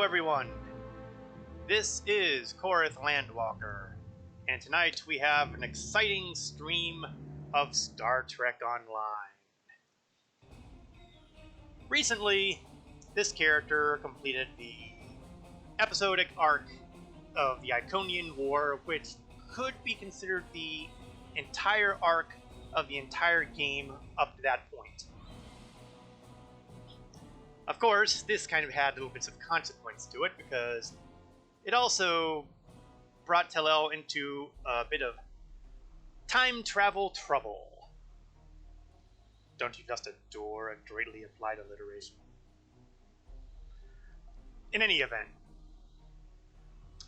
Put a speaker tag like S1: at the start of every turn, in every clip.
S1: Hello everyone, this is Korith Landwalker, and tonight we have an exciting stream of Star Trek Online. Recently, this character completed the episodic arc of the Iconian War, which could be considered the entire arc of the entire game up to that point. Of course, this kind of had little bits of consequence to it, because it also brought Tellel into a bit of time travel trouble. Don't you just adore adroitly applied alliteration? In any event,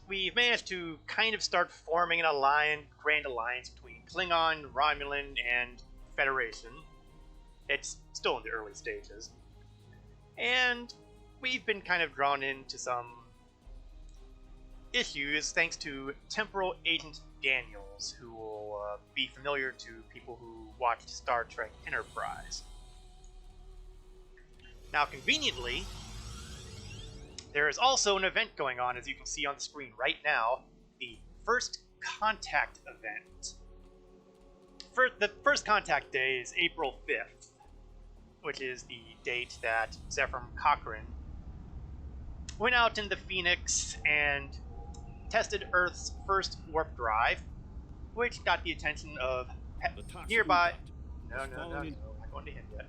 S1: we've managed to kind of start forming an grand alliance between Klingon, Romulan, and Federation. It's still in the early stages. And we've been kind of drawn into some issues thanks to Temporal Agent Daniels, who will be familiar to people who watched Star Trek Enterprise. Now, conveniently, there is also an event going on, as you can see on the screen right now, the First Contact event. The First Contact day is April 5th. Which is the date that Zephram Cochrane went out in the Phoenix and tested Earth's first warp drive, which got the attention of nearby... No, I'm not going to him yet.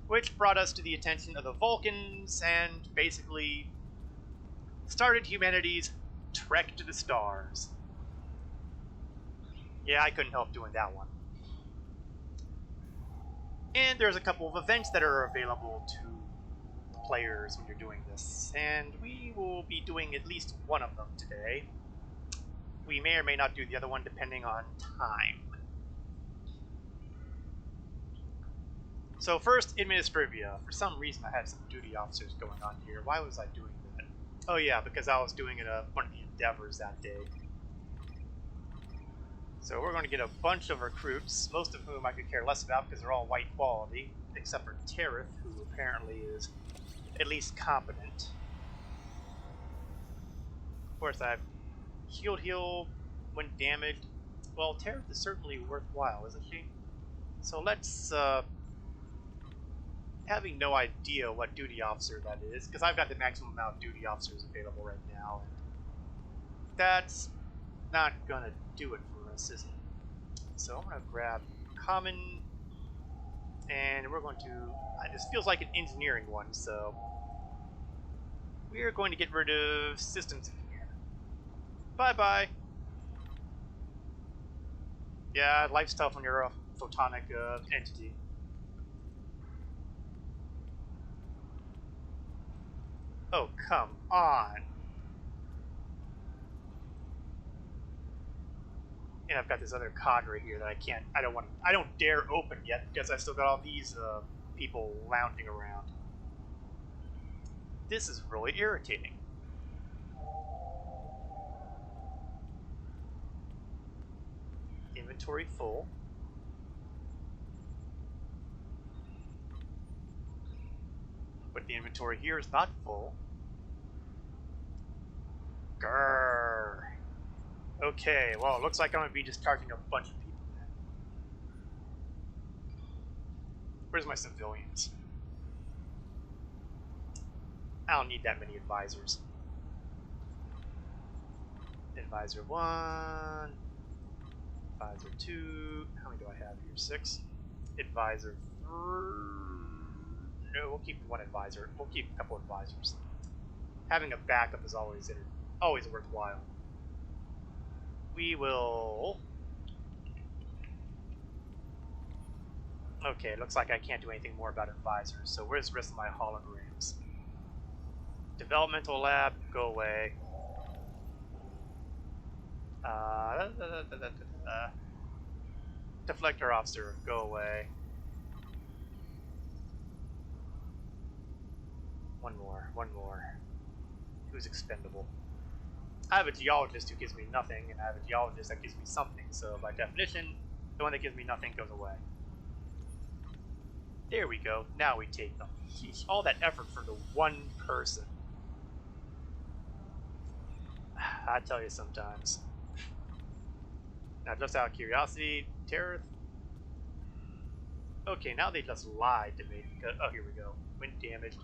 S1: Which brought us to the attention of the Vulcans and basically started humanity's trek to the stars. Yeah, I couldn't help doing that one. And there's a couple of events that are available to players when you're doing this, and we will be doing at least one of them today. We may or may not do the other one depending on time. So first, Administrivia. For some reason I had some duty officers going on here. Why was I doing that? Oh yeah, because I was doing it one of the endeavors that day. So we're going to get a bunch of recruits, most of whom I could care less about because they're all white quality, except for Terith, who apparently is at least competent. Of course, I've heal when damaged. Well, Terith is certainly worthwhile, isn't she? So let's, having no idea what duty officer that is, because I've got the maximum amount of duty officers available right now, and that's not gonna do it for us, is it? So I'm gonna grab common, and we're going to. This feels like an engineering one, so we are going to get rid of systems engineer. Bye bye. Yeah, life's tough when you're a photonic entity. Oh, come on. And I've got this other cadre here that I don't dare open yet because I've still got all these people lounging around. This is really irritating. Inventory full. But the inventory here is not full. Grrr. Okay, well, it looks like I'm going to be discharging a bunch of people then. Where's my civilians? I don't need that many advisors. Advisor 1, Advisor 2, how many do I have here? 6. Advisor 3, no, we'll keep one advisor. We'll keep a couple advisors. Having a backup is always worthwhile. We will... Okay, it looks like I can't do anything more about advisors, so where's the rest of my holograms? Developmental lab, go away. Deflector officer, go away. One more. Who's expendable? I have a geologist who gives me nothing, and I have a geologist that gives me something, so by definition, the one that gives me nothing goes away. There we go, now we take them. Jeez, all that effort for the one person. I tell you sometimes. Now, just out of curiosity, terror. Okay, now they just lied to me. Because, oh, here we go. Wind damage.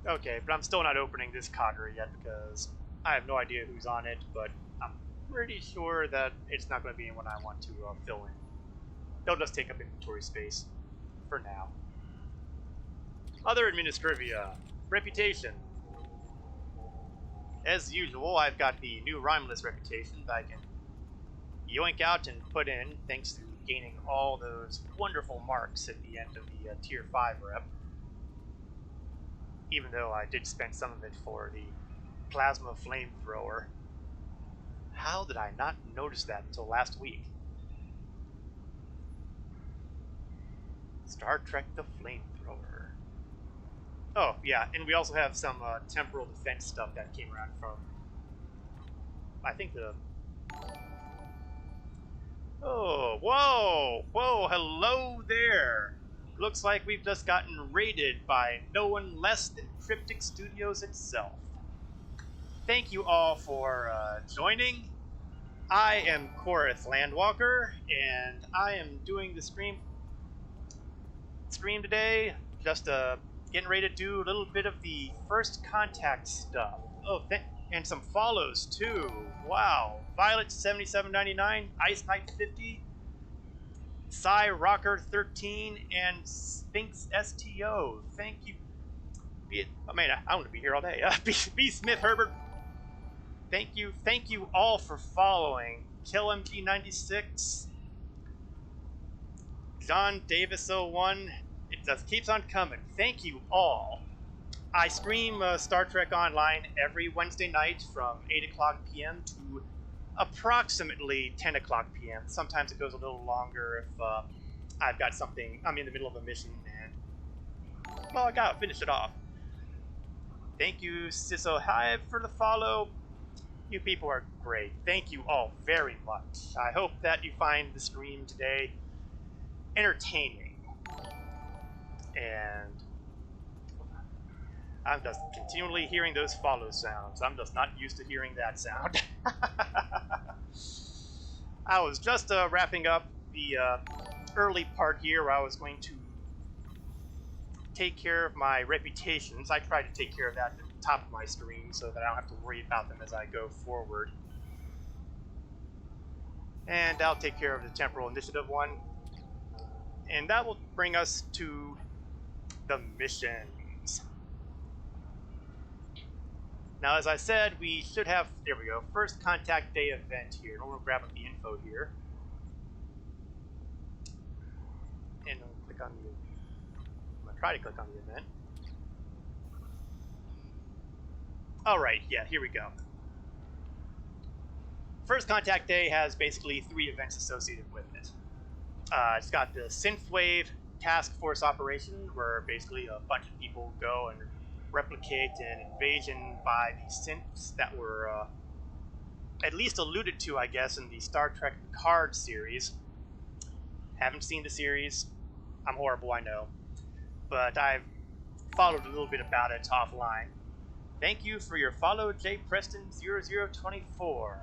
S1: Okay, but I'm still not opening this cadre yet because I have no idea who's on it, but I'm pretty sure that it's not going to be anyone I want to fill in. They'll just take up inventory space for now. Other administrivia. Reputation. As usual, I've got the new rhymeless reputation that I can yoink out and put in thanks to gaining all those wonderful marks at the end of the Tier 5 rep. Even though I did spend some of it for the plasma flamethrower. How did I not notice that until last week? Star Trek the Flamethrower. Oh, yeah, and we also have some temporal defense stuff that came around from, I think the... Oh, whoa! Whoa, hello there! Looks like we've just gotten raided by no one less than Cryptic Studios itself. Thank you all for joining. I am Korath Landwalker, and I am doing the stream today, just getting ready to do a little bit of the first contact stuff. Oh, and some follows too. Wow, Violet 7799, Ice Knight 50, Psy Rocker 13, and Sphinx STO. Thank you. I mean, I want to be here all day. B. Smith Herbert. Thank you all for following. KillMG96, John Davis 01. It just keeps on coming. Thank you all. I stream Star Trek Online every Wednesday night from 8 o'clock p.m. to approximately 10 o'clock p.m. Sometimes it goes a little longer if I've got something, I'm in the middle of a mission and, well, I gotta finish it off. Thank you, Sisso Hive, for the follow. You people are great. Thank you all very much. I hope that you find the stream today entertaining. And I'm just continually hearing those follow sounds. I'm just not used to hearing that sound. I was just wrapping up the early part here where I was going to take care of my reputations. I try to take care of that at the top of my screen so that I don't have to worry about them as I go forward. And I'll take care of the Temporal Initiative one. And that will bring us to the missions. Now, as I said, we should have, there we go, first contact day event here. And we'll grab up the info here. And we'll click on the, I'm going to try to click on the event. Alright, yeah, here we go. First contact day has basically 3 events associated with it. It's got the Synthwave Task Force operation, where basically a bunch of people go and replicate an invasion by the synths that were at least alluded to, I guess, in the Star Trek Picard series. Haven't seen the series. I'm horrible, I know. But I've followed a little bit about it offline. Thank you for your follow, J. Preston0024.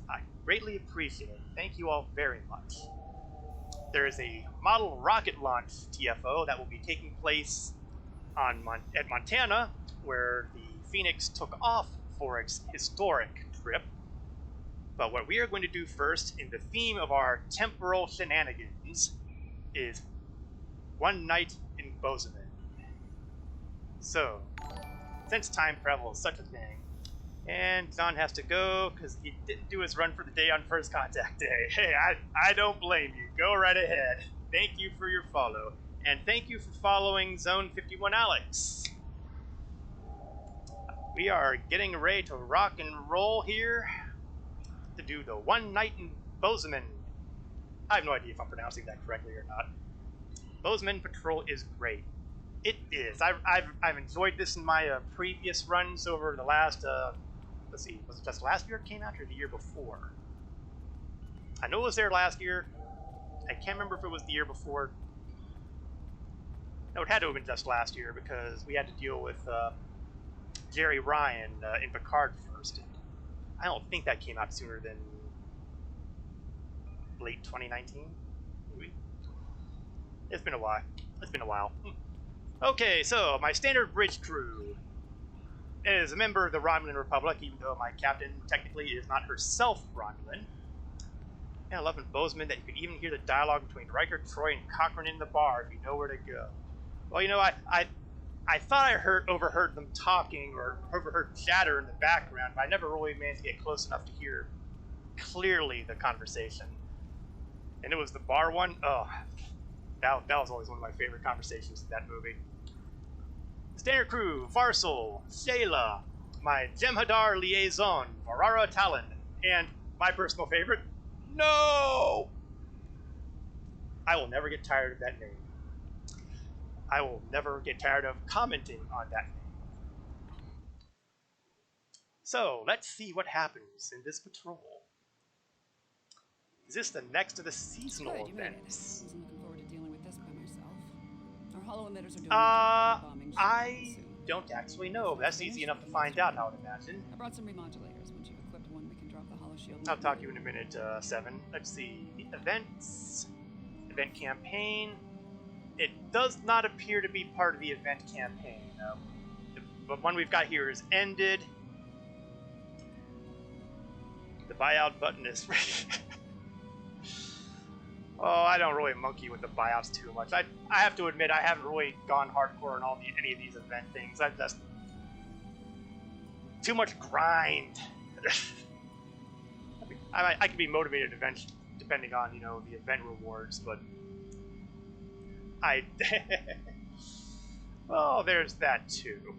S1: I greatly appreciate it. Thank you all very much. There is a model rocket launch TFO that will be taking place at Montana, where the Phoenix took off for its historic trip. But what we are going to do first, in the theme of our temporal shenanigans, is one night in Bozeman. So, since time travel is such a thing, and John has to go because he didn't do his run for the day on first contact day. Hey, I don't blame you. Go right ahead. Thank you for your follow. And thank you for following Zone 51 Alex. We are getting ready to rock and roll here to do the one night in Bozeman. I have no idea if I'm pronouncing that correctly or not. Bozeman Patrol is great. It is. I've enjoyed this in my previous runs over the last... let's see, was it just last year it came out or the year before? I know it was there last year. I can't remember if it was the year before. No, it had to have been just last year because we had to deal with Jerry Ryan in Picard first. I don't think that came out sooner than late 2019. Maybe. It's been a while. It's been a while. Okay, so my standard bridge crew is a member of the Romulan Republic, even though my captain technically is not herself Romulan. And I love in Bozeman that you can even hear the dialogue between Riker, Troy, and Cochrane in the bar if you know where to go. Well, you know, I thought I overheard them talking or overheard chatter in the background, but I never really managed to get close enough to hear clearly the conversation. And it was the bar one. Oh, that was always one of my favorite conversations in that movie. Standard crew, Farsal, Shayla, my Jem'Hadar liaison, Varara Talon, and my personal favorite, no! I will never get tired of that name. I will never get tired of commenting on that name. So, let's see what happens in this patrol. Is this the next of the seasonal events?
S2: I wasn't looking forward to dealing with this by myself. Our hollow emitters are doing bombing.
S1: I don't actually know, but that's easy enough to find out, I would imagine.
S2: I brought some remodulators. Once you've equipped one, we can drop the hollow shield.
S1: I'll talk to you in a minute, 7. Let's see. Events. Event campaign. It does not appear to be part of the event campaign. The one we've got here is ended. The buyout button is... Oh, I don't really monkey with the buyouts too much. I have to admit, I haven't really gone hardcore on any of these event things. I've just... Too much grind. I can be motivated eventually, depending on, you know, the event rewards, but... Well, there's that too.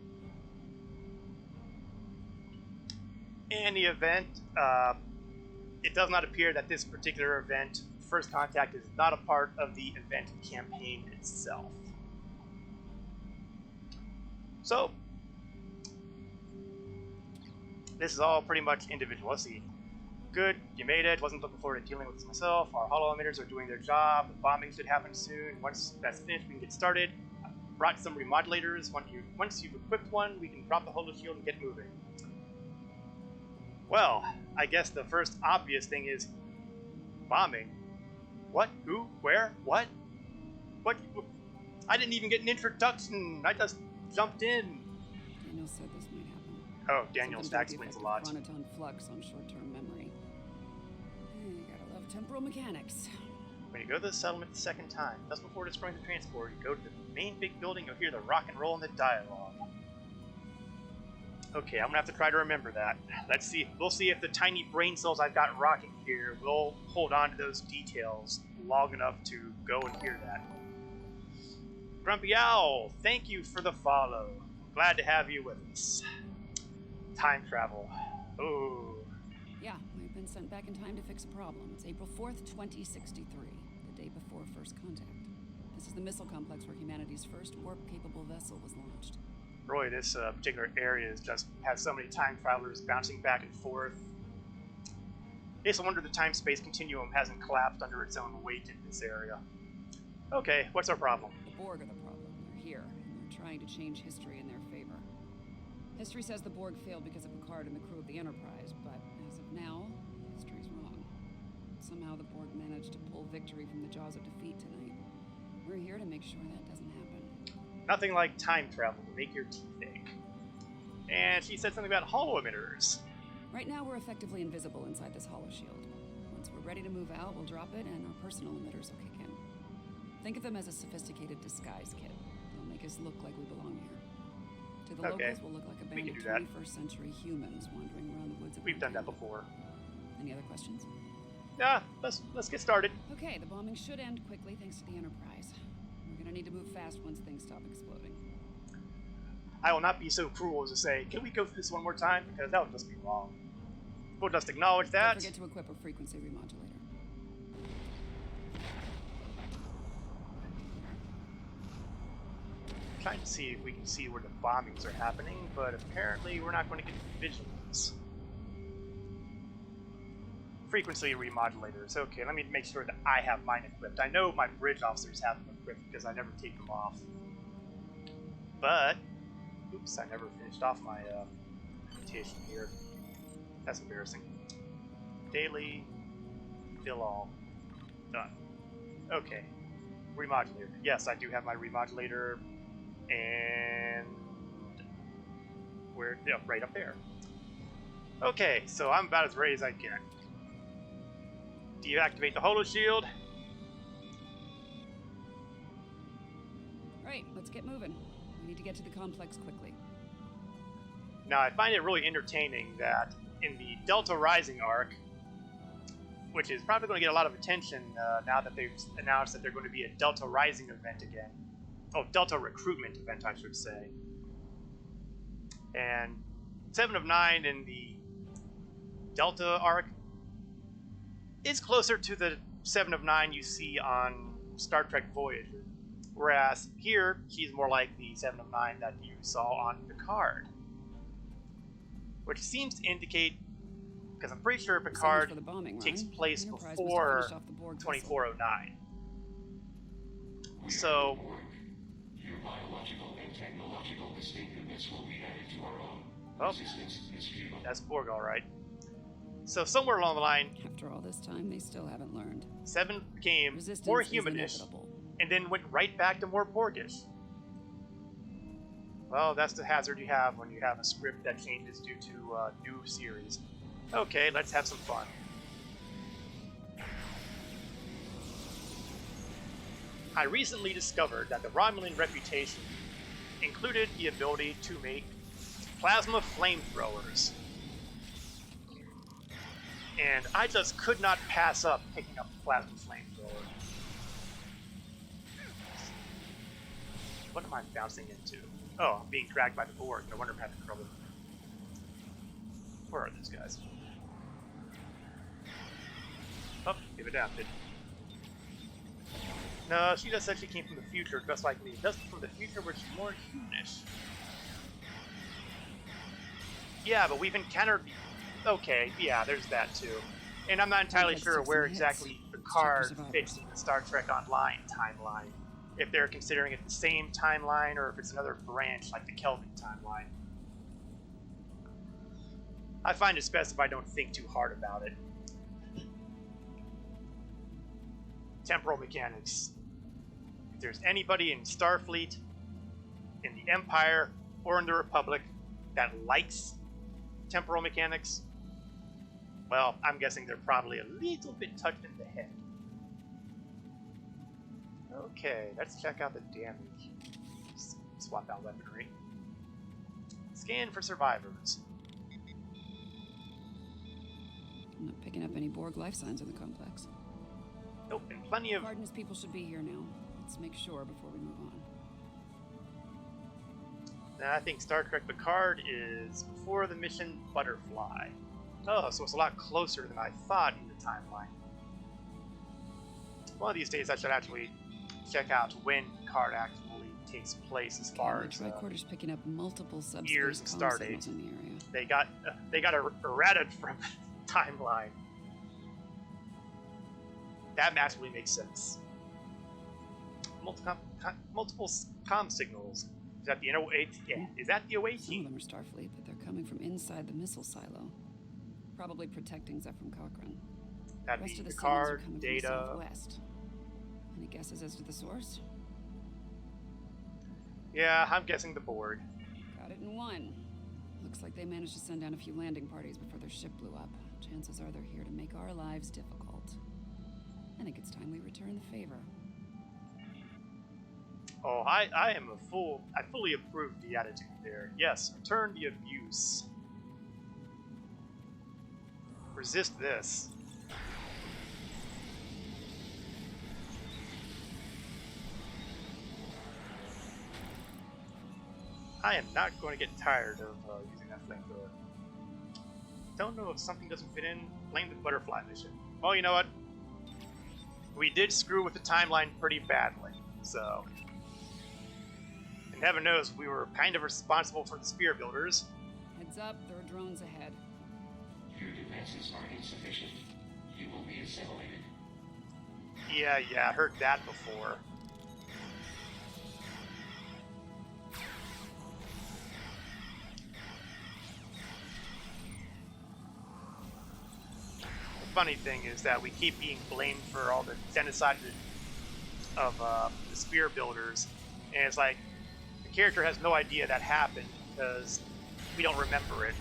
S1: In the event, it does not appear that this particular event, First Contact, is not a part of the event campaign itself. So, this is all pretty much individual. Let's see. Good, you made it. Wasn't looking forward to dealing with this myself. Our hollow emitters are doing their job. The bombing should happen soon. Once that's finished, we can get started. I brought some remodulators. Once you've equipped one, we can drop the hollow shield and get moving. Well, I guess the first obvious thing is bombing. What? Who? Where? What? What? I didn't even get an introduction. I just jumped in.
S2: Daniel said this might happen.
S1: Oh, Daniel's that explains a lot.
S2: Chronoton flux on short-term memory. You gotta love temporal mechanics.
S1: When you go to the settlement the second time, just before destroying the transport, you go to the main big building, you'll hear the rock and roll in the dialogue. Okay, I'm gonna have to try to remember that. Let's see. We'll see if the tiny brain cells I've got rocking here will hold on to those details long enough to go and hear that. Grumpy Owl, thank you for the follow. Glad to have you with us. Time travel. Oh.
S2: Yeah, we've been sent back in time to fix a problem. It's April 4th, 2063, the day before First Contact. This is the missile complex where humanity's first warp-capable vessel was launched.
S1: Roy, this particular area has so many time travelers bouncing back and forth. It's a wonder the time-space continuum hasn't collapsed under its own weight in this area. Okay, what's our problem?
S2: The Borg are the problem. They're here, and they're trying to change history in their favor. History says the Borg failed because of Picard and the crew of the Enterprise, but as of now, history's wrong. Somehow the Borg managed to pull victory from the jaws of defeat tonight. We're here to make sure that doesn't happen.
S1: Nothing like time travel to make your teeth ache. And she said something about hollow emitters.
S2: Right now, we're effectively invisible inside this hollow shield. Once we're ready to move out, we'll drop it, and our personal emitters will kick in. Think of them as a sophisticated disguise kit. They'll make us look like we belong here. To the locals, we'll look like a band of 21st century humans wandering around the woods of
S1: We've done that before.
S2: Any other questions?
S1: Yeah, let's get started.
S2: Okay, the bombing should end quickly thanks to the Enterprise. We're gonna need to move fast once things stop exploding.
S1: I will not be so cruel as to say, can we go through this one more time? Because that would just be wrong. We'll just acknowledge that.
S2: Don't forget to equip a frequency remodulator.
S1: Trying to see if we can see where the bombings are happening, but apparently we're not going to get visuals. Frequency remodulators. Okay, let me make sure that I have mine equipped. I know my bridge officers have them equipped because I never take them off. But Oops, I never finished off my mutation here. That's embarrassing. Daily, fill all, done. Okay, remodulator. Yes, I do have my remodulator, and where? Yeah, right up there. Okay, so I'm about as ready as I get. Deactivate the holo shield.
S2: Right, let's get moving. We need to get to the complex quickly.
S1: Now, I find it really entertaining that in the Delta Rising arc, which is probably going to get a lot of attention now that they've announced that they're going to be a Delta Rising event again. Oh, Delta Recruitment event, I should say. And 7 of 9 in the Delta arc is closer to the 7 of 9 you see on Star Trek Voyager. Whereas here, she's more like the 7 of 9 that you saw on Picard. Which seems to indicate, because I'm pretty sure Picard takes place before 2409. So,
S3: your biological and technological distinctiveness will be added to our own.
S1: Oh, that's Borg, all right. So somewhere along the line,
S2: after all this time, they still haven't learned.
S1: 7 became
S2: Resistance
S1: more
S2: is
S1: humanish,
S2: inevitable.
S1: and then went right back to more Borgish. Well, that's the hazard you have when you have a script that changes due to a new series. Okay, let's have some fun. I recently discovered that the Romulan reputation included the ability to make plasma flamethrowers. And I just could not pass up picking up a plasma flamethrower. What am I bouncing into? Oh, I'm being dragged by the Borg. No wonder I'm having trouble. Where are these guys? Oh, give it down, kid. No, she just said she came from the future, just like me. Just from the future, where she's more humanish. Yeah, but we've encountered... Okay, yeah, there's that too. And I'm not entirely sure where exactly Picard fits in the Star Trek Online timeline. If they're considering it the same timeline, or if it's another branch like the Kelvin timeline. I find it best if I don't think too hard about it. Temporal mechanics. If there's anybody in Starfleet, in the Empire, or in the Republic that likes temporal mechanics, well, I'm guessing they're probably a little bit touched in the head. Okay, let's check out the damage. Swap out weaponry. Scan for survivors.
S2: I'm not picking up any Borg life signs in the complex.
S1: Nope, and plenty of...
S2: Cardin's people should be here now. Let's make sure before we move on.
S1: Now, I think Star Trek Picard is before the mission Butterfly. Oh, so it's a lot closer than I thought in the timeline. One of these days I should actually check out when Picard actually takes place as far as
S2: Tricorder's picking up multiple
S1: years and start date.
S2: in the area.
S1: They got errated from timeline. That actually makes sense. Multiple comm signals. Is that the OAT? Yeah. Is that the OAT?
S2: Some of them are Starfleet, but they're coming from inside the missile silo. Probably protecting Zephyr Cochrane.
S1: That'd
S2: Rest
S1: be
S2: of the
S1: Picard,
S2: signals are coming
S1: Data.
S2: from southwest. Any guesses as to the source?
S1: Yeah, I'm guessing the Borg.
S2: Got it in one. Looks like they managed to send down a few landing parties before their ship blew up. Chances are they're here to make our lives difficult. I think it's time we return the favor.
S1: Oh, I fully approve the attitude there. Yes, return the abuse. Resist this. I am not going to get tired of using that flamethrower. Don't know if something doesn't fit in. Blame the Butterfly mission. Well, you know what? We did screw with the timeline pretty badly, so... And heaven knows we were kind of responsible for the spear builders.
S2: Heads up, there are drones ahead.
S3: Your defenses are insufficient. You will be assimilated.
S1: Yeah, I heard that before. funny thing is that we keep being blamed for all the genocide of the spear builders, and it's like the character has no idea that happened because we don't remember it.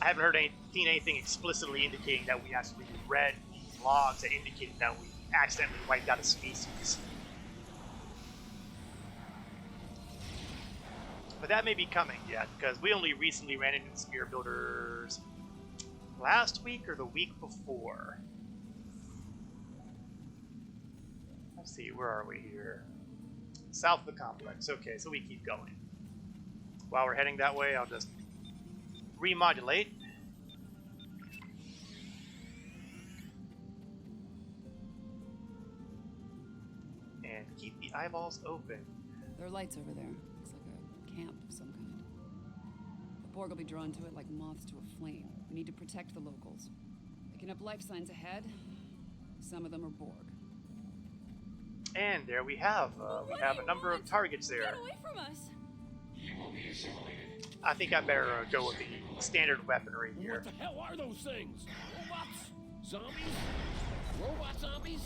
S1: I haven't seen anything explicitly indicating that we actually read these logs that indicated that we accidentally wiped out a species. But that may be coming yet, because we only recently ran into the spear builders last week or the week before. Let's see, where are we here? South of the complex. Okay, so we keep going. While we're heading that way, I'll just remodulate. And keep the eyeballs open.
S2: There are lights over there. Looks like a camp of some kind. The Borg will be drawn to it like moths to a flame. We need to protect the locals. Picking up life signs ahead. Some of them are Borg.
S1: And there we have a number of targets there.
S2: Get away from us!
S3: You will be assimilated.
S1: I think I better go with the standard weaponry here.
S4: What the hell are those things? Robots? Zombies? Robot zombies?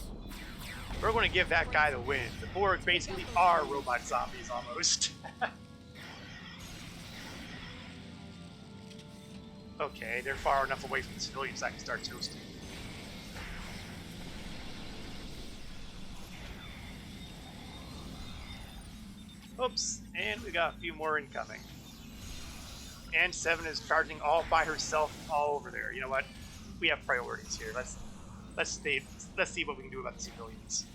S1: We're going to give that guy the win. The Borg basically are robot zombies almost. Okay, they're far enough away from the civilians I can start toasting. Oops, and we got a few more incoming. And 7 is charging all by herself all over there. You know what? We have priorities here. Let's see what we can do about the civilians.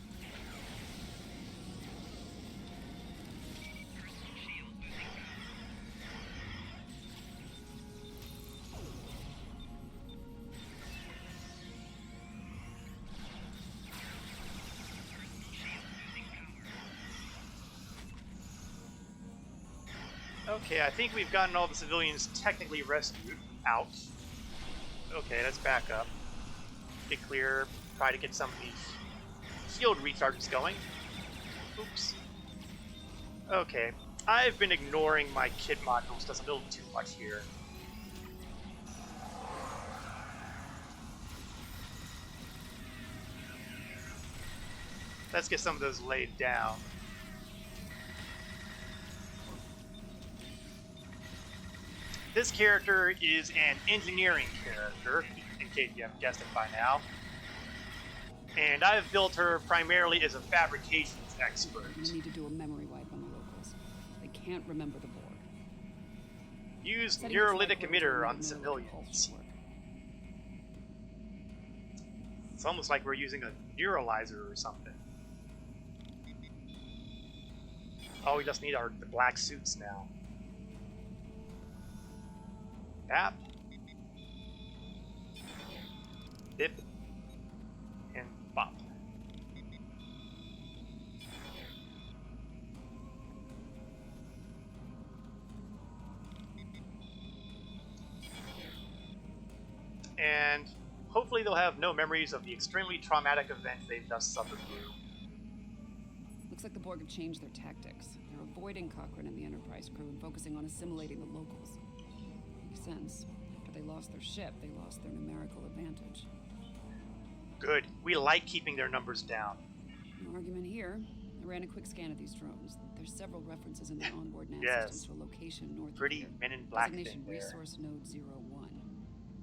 S1: Okay, I think we've gotten all the civilians technically rescued out. Okay, let's back up. Get clear. Try to get some of these shield recharges going. Oops. Okay, I've been ignoring my kit modules just a little too much here. Let's get some of those laid down. This character is an engineering character, in case you haven't guessed it by now. And I've built her primarily as a fabrications expert.
S2: We need to do a memory wipe on the locals. They can't remember the Borg.
S1: Use neurolytic emitter on civilians. It's almost like we're using a neuralizer or something. Oh, we just need the black suits now. Tap. Dip. And bop. And hopefully they'll have no memories of the extremely traumatic events they've just suffered through.
S2: Looks like the Borg have changed their tactics. They're avoiding Cochrane and the Enterprise crew and focusing on assimilating the locals. Makes sense. After they lost their ship, they lost their numerical advantage.
S1: Good. We like keeping their numbers down.
S2: No argument here. I ran a quick scan of these drones. There's several references in the onboard nav
S1: Yes.
S2: systems to a location north
S1: Pretty
S2: of here.
S1: Men in Black
S2: Designation
S1: thing there.
S2: Resource Node 01.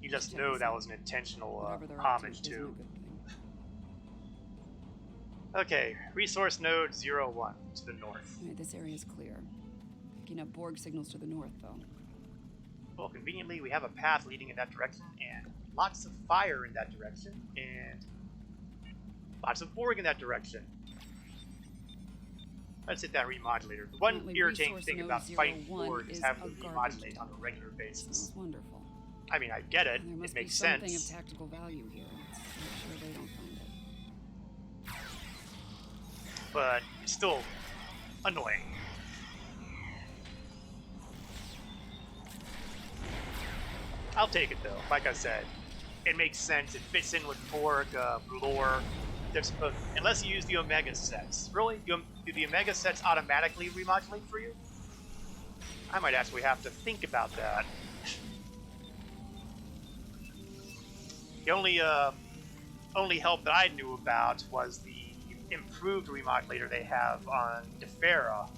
S1: You just
S2: Check
S1: know
S2: this
S1: that
S2: out.
S1: was an intentional
S2: Whatever they're up
S1: homage
S2: isn't a
S1: to.
S2: good thing.
S1: Okay, resource node 01 to the north.
S2: Alright, this area is clear. Picking up Borg signals to the north, though.
S1: Well, conveniently, we have a path leading in that direction, and lots of fire in that direction, and lots of Borg in that direction. Let's hit that remodulator. The one
S2: Apparently
S1: irritating
S2: resource
S1: thing
S2: node
S1: about fighting
S2: 01
S1: Borg is
S2: is
S1: having
S2: a
S1: to
S2: garbage
S1: remodulate
S2: dump.
S1: on a regular basis.
S2: Sounds wonderful.
S1: I mean, I get it.
S2: There must
S1: It
S2: be
S1: makes
S2: something
S1: sense.
S2: of tactical value here. Let's make sure they don't find it.
S1: But it's still annoying. I'll take it though. Like I said, it makes sense. It fits in with Borg lore. Unless you use the Omega sets. Really? Do the Omega sets automatically remodulate for you? I might actually have to think about that. The only help that I knew about was the improved remodulator they have on Defera.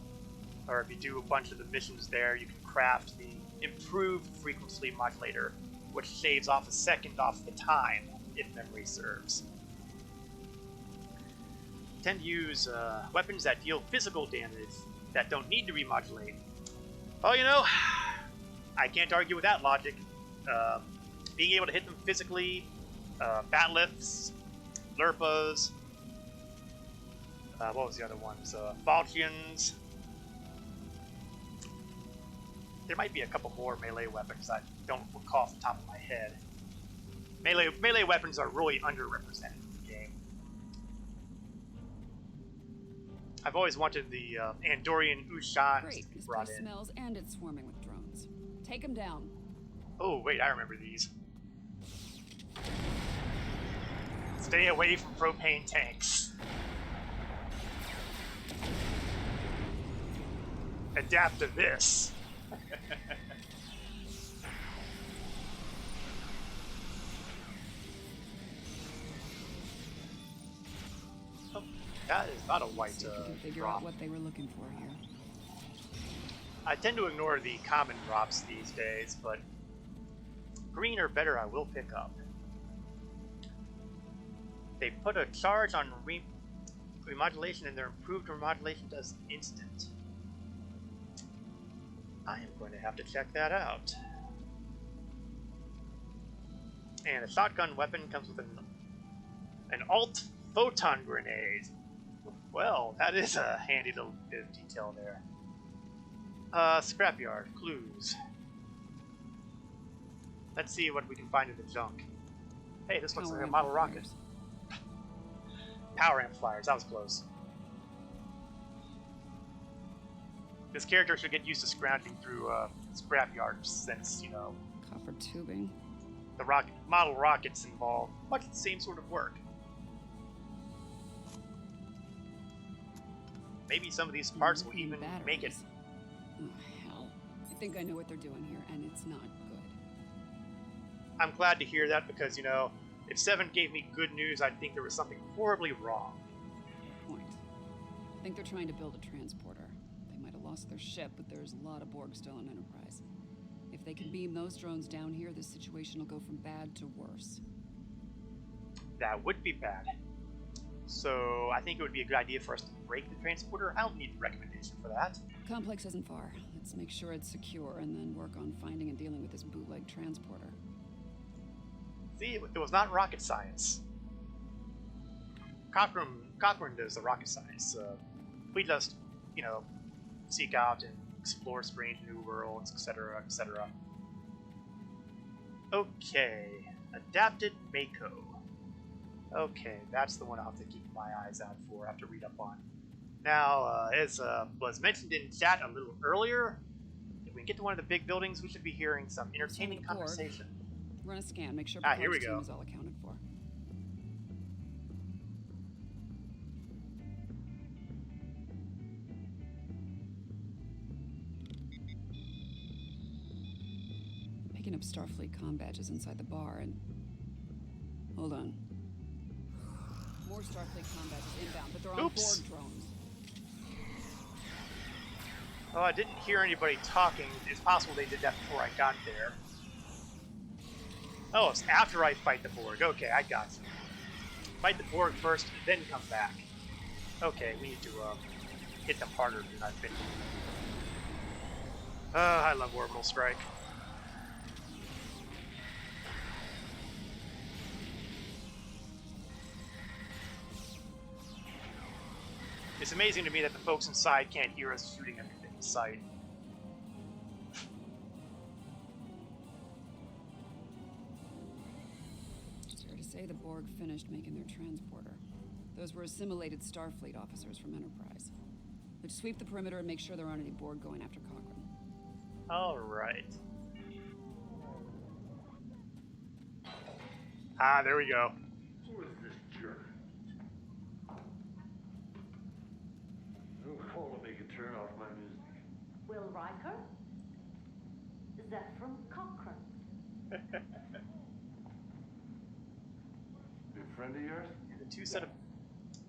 S1: Or if you do a bunch of the missions there, you can craft the improved frequency modulator, which shaves off a second off the time, if memory serves. Tend to use weapons that deal physical damage that don't need to remodulate. Well, you know, I can't argue with that logic. Being able to hit them physically, bat lifts, lurpas, what was the other ones? Falchions. There might be a couple more melee weapons I don't recall off the top of my head. Melee weapons are really underrepresented in the game. I've always wanted the Andorian Ushans
S2: Great.
S1: to be
S2: This
S1: brought
S2: place
S1: in.
S2: smells and it's swarming with drones. Take them down.
S1: Oh, wait, I remember these. Stay away from propane tanks. Adapt to this. Oh, that is not a white
S2: See if you can figure
S1: drop.
S2: out what they were looking for here.
S1: I tend to ignore the common drops these days, but green or better I will pick up. They put a charge on remodulation and their improved remodulation does instant. I am going to have to check that out. And a shotgun weapon comes with an alt photon grenade. Well, that is a handy little bit of detail there. Scrapyard, clues. Let's see what we can find in the junk. Hey, this looks like a model rocket. Power amplifiers, that was close. This character should get used to scrounging through scrapyards since, you know,
S2: Copper tubing.
S1: the model rockets involve much the same sort of work. Maybe some of these parts will even make it.
S2: Oh, hell. I think I know what they're doing here, and it's not good.
S1: I'm glad to hear that because, you know, if 7 gave me good news, I'd think there was something horribly wrong.
S2: Point. I think they're trying to build a transporter. They might have lost their ship, but there's a lot of Borg still on Enterprise. If they can beam those drones down here, this situation will go from bad to worse.
S1: That would be bad. So I think it would be a good idea for us to break the transporter. I don't need a recommendation for that.
S2: Complex isn't far. Let's make sure it's secure and then work on finding and dealing with this bootleg transporter.
S1: See, it was not rocket science. Cochrane does the rocket science. We just, you know, seek out and explore strange new worlds, etc., etc. Okay, adapted Mako. Okay, that's the one I'll have to keep my eyes out for. I have to read up on. Now, as was mentioned in chat a little earlier, if we get to one of the big buildings, we should be hearing some entertaining
S2: Borg.
S1: conversation.
S2: Run a scan, make sure
S1: Here we
S2: Picard's
S1: go.
S2: team is all accounted for. Picking up Starfleet comm badges inside the bar and... Hold on. More Starfleet comm badges inbound, but they're on
S1: Oops.
S2: Borg drones.
S1: Oh, I didn't hear anybody talking. It's possible they did that before I got there. Oh, it's after I fight the Borg. Okay, I got you. Fight the Borg first, then come back. Okay, we need to hit them harder than I've been. I love Orbital Strike. It's amazing to me that the folks inside can't hear us shooting everything in sight.
S2: It's fair to say the Borg finished making their transporter. Those were assimilated Starfleet officers from Enterprise. Let's sweep the perimeter and make sure there aren't any Borg going after Cochrane.
S1: Alright. Ah, there we go.
S3: Who is this jerk? Don't call to make a turn off my music.
S5: Will Riker? Is that from Cochrane? friend of yours?
S1: And the two set of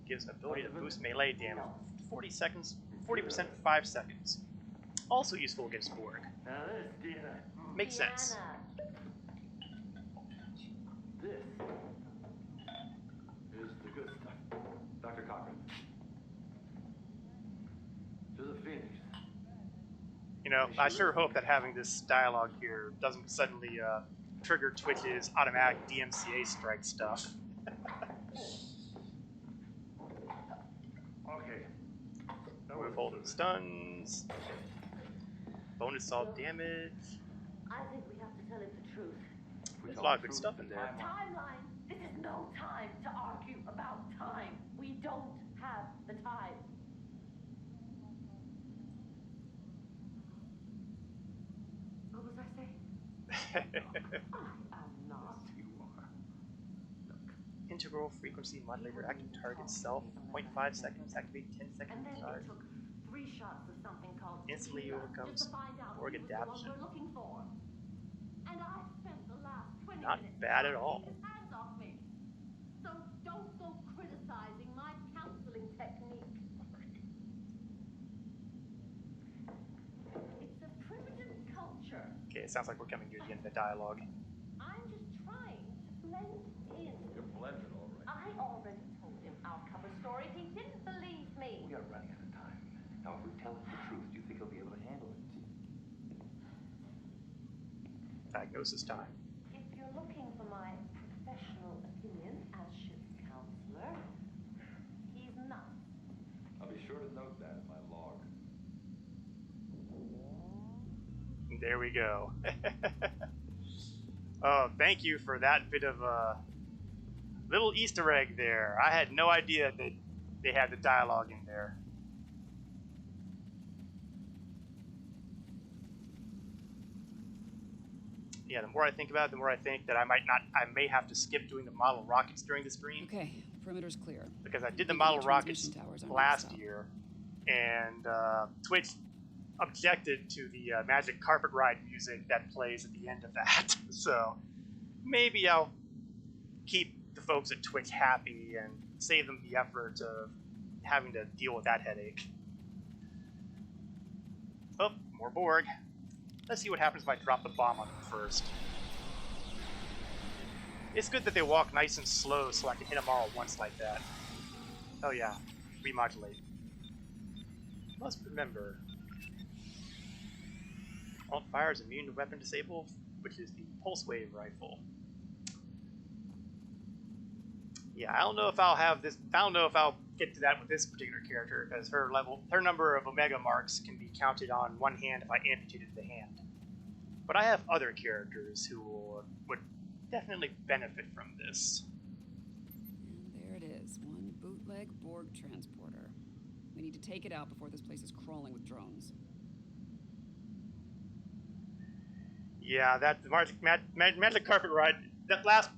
S1: gives an ability to boost melee damage 40 seconds, 40% for 5 seconds. Also useful against Borg.
S5: Now this, Deanna.
S1: Makes sense.
S5: This is the good stuff. Dr. Cochran. To the Phoenix.
S1: You know, I sure hope that having this dialogue here doesn't suddenly trigger Twitch's automatic DMCA strike stuff.
S5: Okay.
S1: Move hold and stuns. Bonus all damage.
S6: I think we have to tell him the truth.
S1: There's a lot of good stuff in there.
S6: Timeline. This is no time to argue about time. We don't have the time. What was I saying? I am not.
S5: You are. Look.
S1: Integral frequency modulator active target self 0.5 seconds, activate 10 seconds
S6: And then
S1: charge.
S6: they took 3 shots of something called
S1: Instantly
S6: tequila,
S1: overcomes
S6: just to find out
S1: Borg
S6: he was the one
S1: adaptation.
S6: we're looking for. And I spent the last 20
S1: Not
S6: minutes
S1: bad at
S6: trying to
S1: all.
S6: keep his hands off me. So don't go criticizing my counseling technique. It's a primitive culture.
S1: Okay, it sounds like we're coming near the end of the dialogue.
S6: I'm just trying to blend in.
S5: You're blended, all right.
S6: I already told him our cover story. He didn't believe me.
S5: We are running out of time. Now, if we tell him the truth, do you think he'll be able to handle it?
S1: Diagnosis time.
S6: If you're looking for my professional opinion as ship's counselor, he's nuts.
S5: I'll be sure to note that in my log.
S1: There we go. Oh, thank you for that bit of a little Easter egg there. I had no idea that they had the dialogue in there. Yeah, the more I think about it, the more I think that I may have to skip doing the model rockets during the stream.
S2: Okay, perimeter's clear.
S1: Because I did the
S2: Keeping
S1: model
S2: the
S1: rockets
S2: transmission towers on
S1: last
S2: stop.
S1: year, and Twitch objected to the magic carpet ride music that plays at the end of that. So maybe I'll keep the folks at Twitch happy and save them the effort of having to deal with that headache. Oh, more Borg. Let's see what happens if I drop the bomb on them first. It's good that they walk nice and slow so I can hit them all at once like that. Oh yeah, remodulate. Must remember. Alt fire is immune to weapon disable, which is the pulse wave rifle. Yeah, I don't know if I'll have this. I don't know if I'll get to that with this particular character, because her number of Omega marks can be counted on one hand if I amputated the hand. But I have other characters who would definitely benefit from this.
S2: And there it is, one bootleg Borg transporter. We need to take it out before this place is crawling with drones.
S1: Yeah, that magic carpet ride. That last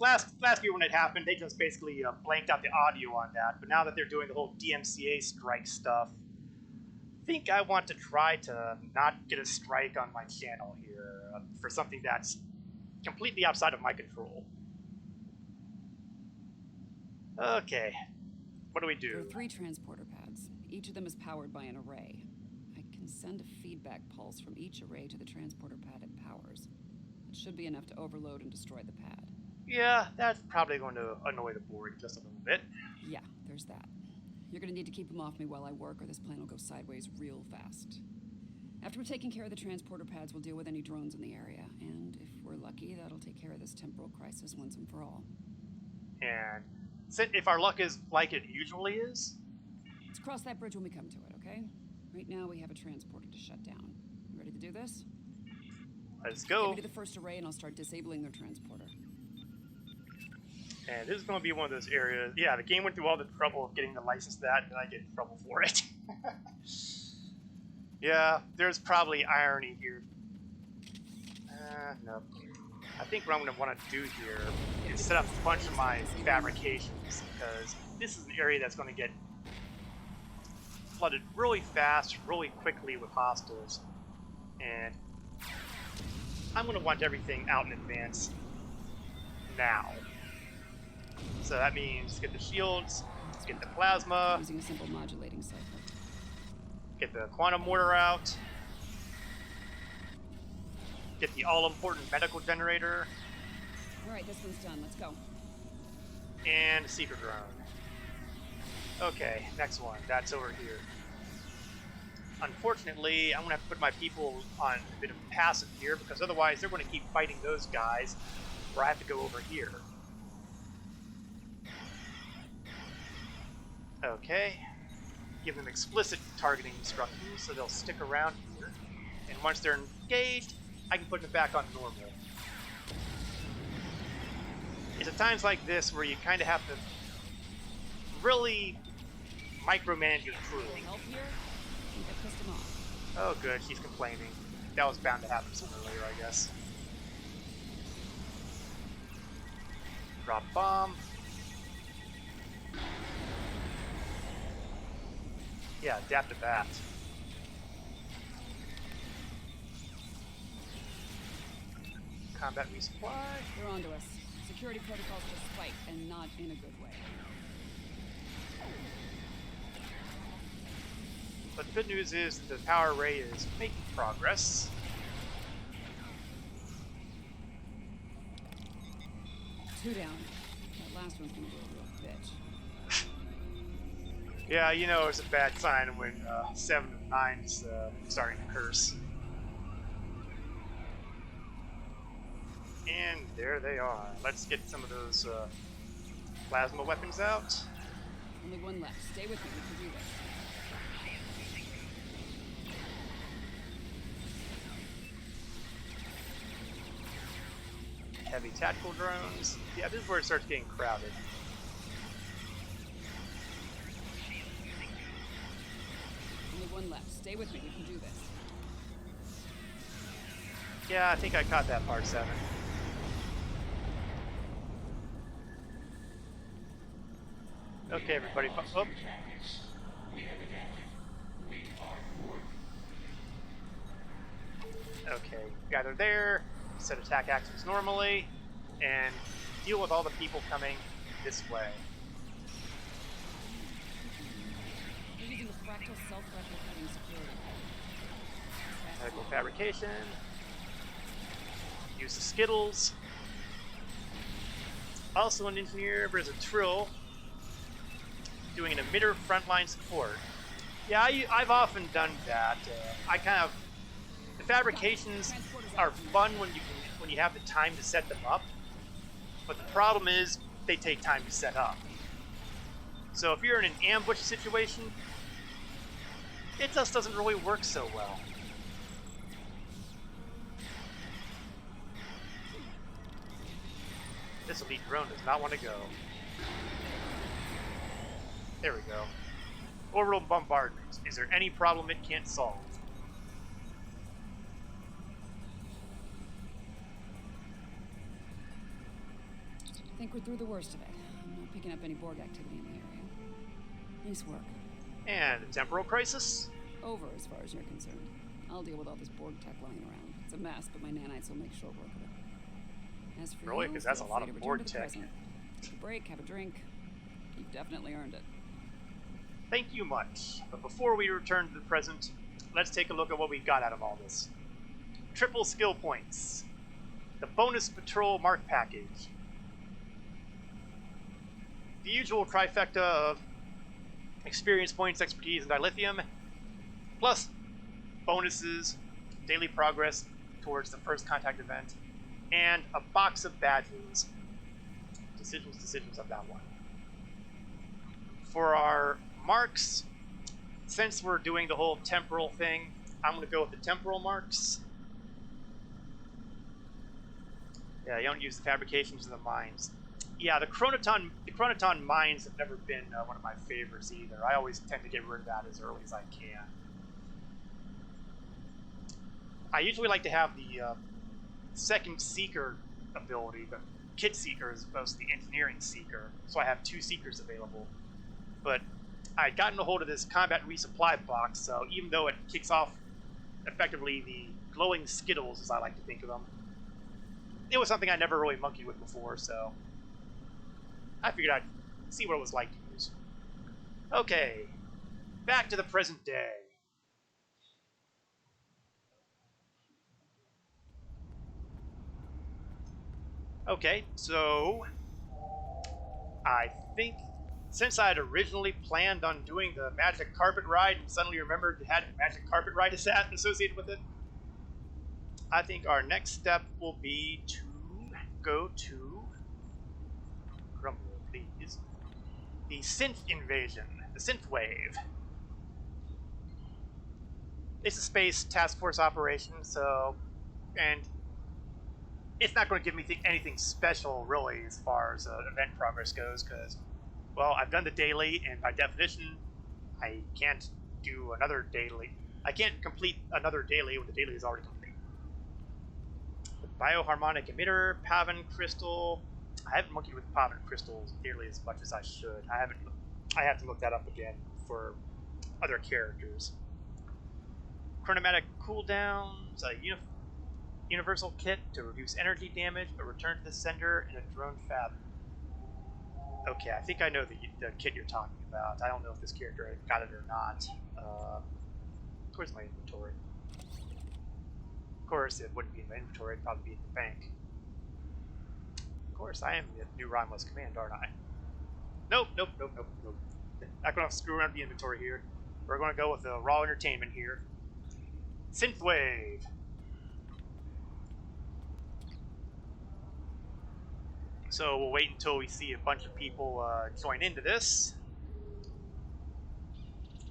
S1: year when it happened, they just basically blanked out the audio on that. But now that they're doing the whole DMCA strike stuff, I think I want to try to not get a strike on my channel here for something that's completely outside of my control. Okay, what do we
S2: There are
S1: do?
S2: 3 transporter pads. Each of them is powered by an array. I can send a feedback pulse from each array to the transporter pad it powers. It should be enough to overload and destroy the pad.
S1: Yeah, that's probably going to annoy the Borg just a little bit.
S2: Yeah, there's that. You're gonna need to keep them off me while I work, or this plan will go sideways real fast. After we're taking care of the transporter pads, we'll deal with any drones in the area. And if we're lucky, that'll take care of this temporal crisis once and for all.
S1: And if our luck is like it usually is,
S2: Let's cross that bridge when we come to it, okay? Right now, we have a transporter to shut down. You ready to do this?
S1: let's
S2: Get
S1: go.
S2: me to the first array, and I'll start disabling their transporter.
S1: And this is going to be one of those areas. Yeah, the game went through all the trouble of getting the license to that, and I get in trouble for it. Yeah, there's probably irony here. No. I think what I'm going to want to do here is set up a bunch of my fabrications, because this is an area that's going to get flooded really fast, really quickly with hostiles. And I'm going to want everything out in advance now. So that means get the shields, get the plasma,
S2: Using a simple modulating cycle.
S1: get the quantum mortar out, get the all-important medical generator,
S2: Alright, this one's done. Let's go.
S1: and a seeker drone. Okay, next one. That's over here. Unfortunately, I'm going to have to put my people on a bit of passive here, because otherwise they're going to keep fighting those guys, where I have to go over here. Okay. Give them explicit targeting instructions, so they'll stick around here. And once they're engaged, I can put them back on normal. It's at times like this where you kind of have to really micromanage your crew.
S2: Help here? I think I pissed him off.
S1: Oh good, she's complaining. That was bound to happen sooner or later, I guess. Drop bomb. Yeah, adapt to that. Combat resupply.
S2: They're onto us. Security protocols just spike, and not in a good way.
S1: But the good news is that the power array is making progress.
S2: Two down. That last one's gonna be a real bitch.
S1: Yeah, you know it's a bad sign when 7 of 9's starting to curse. And there they are. Let's get some of those plasma weapons out.
S2: Only one left. Stay with me. We can do this.
S1: Heavy tactical drones. Yeah, this is where it starts getting crowded.
S2: Only one left. Stay with me. We can do this.
S1: Yeah, I think I caught that part 7. Okay, everybody. Oh. Okay, gather there, set attack actions normally, and deal with all the people coming this way.
S2: We're using a fractal self-replicating security.
S1: Medical fabrication. Use the Skittles. Also an engineer, but as a Trill, doing an emitter frontline support. Yeah, I've often done that. I kind of... The fabrications are fun when you have the time to set them up, but the problem is they take time to set up. So if you're in an ambush situation, it just doesn't really work so well. This elite drone does not want to go. There we go. Orbital bombardment. Is there any problem it can't solve?
S2: I think we're through the worst of it. I'm not picking up any Borg activity in the area. Nice work.
S1: And the temporal crisis?
S2: Over as far as you're concerned. I'll deal with all this Borg tech lying around. It's a mess, but my nanites will make short work of it. As for
S1: Really?
S2: you,
S1: Because that's a
S2: feel
S1: lot
S2: free
S1: of
S2: to
S1: Borg
S2: return to the
S1: tech.
S2: present. Take a break, have a drink. You've definitely earned it.
S1: Thank you much. But before we return to the present, let's take a look at what we got out of all this. Triple skill points. The bonus patrol mark package. The usual trifecta of experience points, expertise, and dilithium, plus bonuses, daily progress towards the first contact event, and a box of badges. Decisions of that one. For our marks, since we're doing the whole temporal thing, I'm going to go with the temporal marks. Yeah, you don't use the fabrications of the mines. Yeah, the chronoton mines have never been one of my favorites either. I always tend to get rid of that as early as I can. I usually like to have the second seeker ability, the kit seeker as opposed to the engineering seeker, so I have 2 seekers available. But I had gotten a hold of this combat resupply box, so even though it kicks off effectively the glowing Skittles, as I like to think of them, it was something I never really monkeyed with before, so I figured I'd see what it was like to use. Okay, back to the present day. Okay, so I think since I had originally planned on doing the magic carpet ride and suddenly remembered it had a magic carpet ride associated with it, I think our next step will be to go to, grumble please, the synth invasion, the synth wave. It's a space task force operation, so, and it's not going to give me anything special, really, as far as event progress goes, because, well, I've done the daily, and by definition, I can't do another daily. I can't complete another daily when the daily is already complete. The bioharmonic emitter, Pavin crystal. I haven't monkeyed with Pavin crystals nearly as much as I should. I have to look that up again for other characters. Chronomatic cooldowns, a universal kit to reduce energy damage, but return to the sender in a drone fab. Okay, I think I know the kit you're talking about. I don't know if this character got it or not. Where's my inventory? Of course, it wouldn't be in my inventory. It'd probably be in the bank. Of course, I am the new Romulus Command, aren't I? Nope. Not going to screw around with the inventory here. We're going to go with the raw entertainment here. Synthwave. So we'll wait until we see a bunch of people join into this.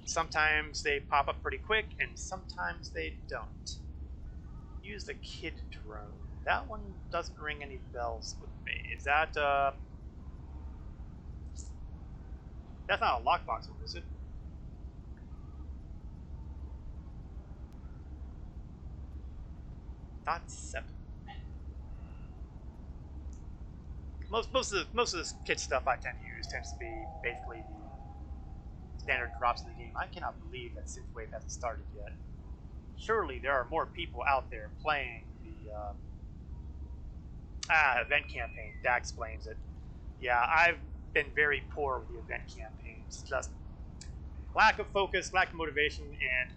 S1: Sometimes they pop up pretty quick, and sometimes they don't. Use the kid drone. That one doesn't ring any bells with me. Is that, that's not a lockbox one, is it? .7. Most of this kit stuff I tend to use tends to be basically the standard drops in the game. I cannot believe that Synthwave hasn't started yet. Surely there are more people out there playing the event campaign. That explains it. Yeah, I've been very poor with the event campaigns. Just lack of focus, lack of motivation, and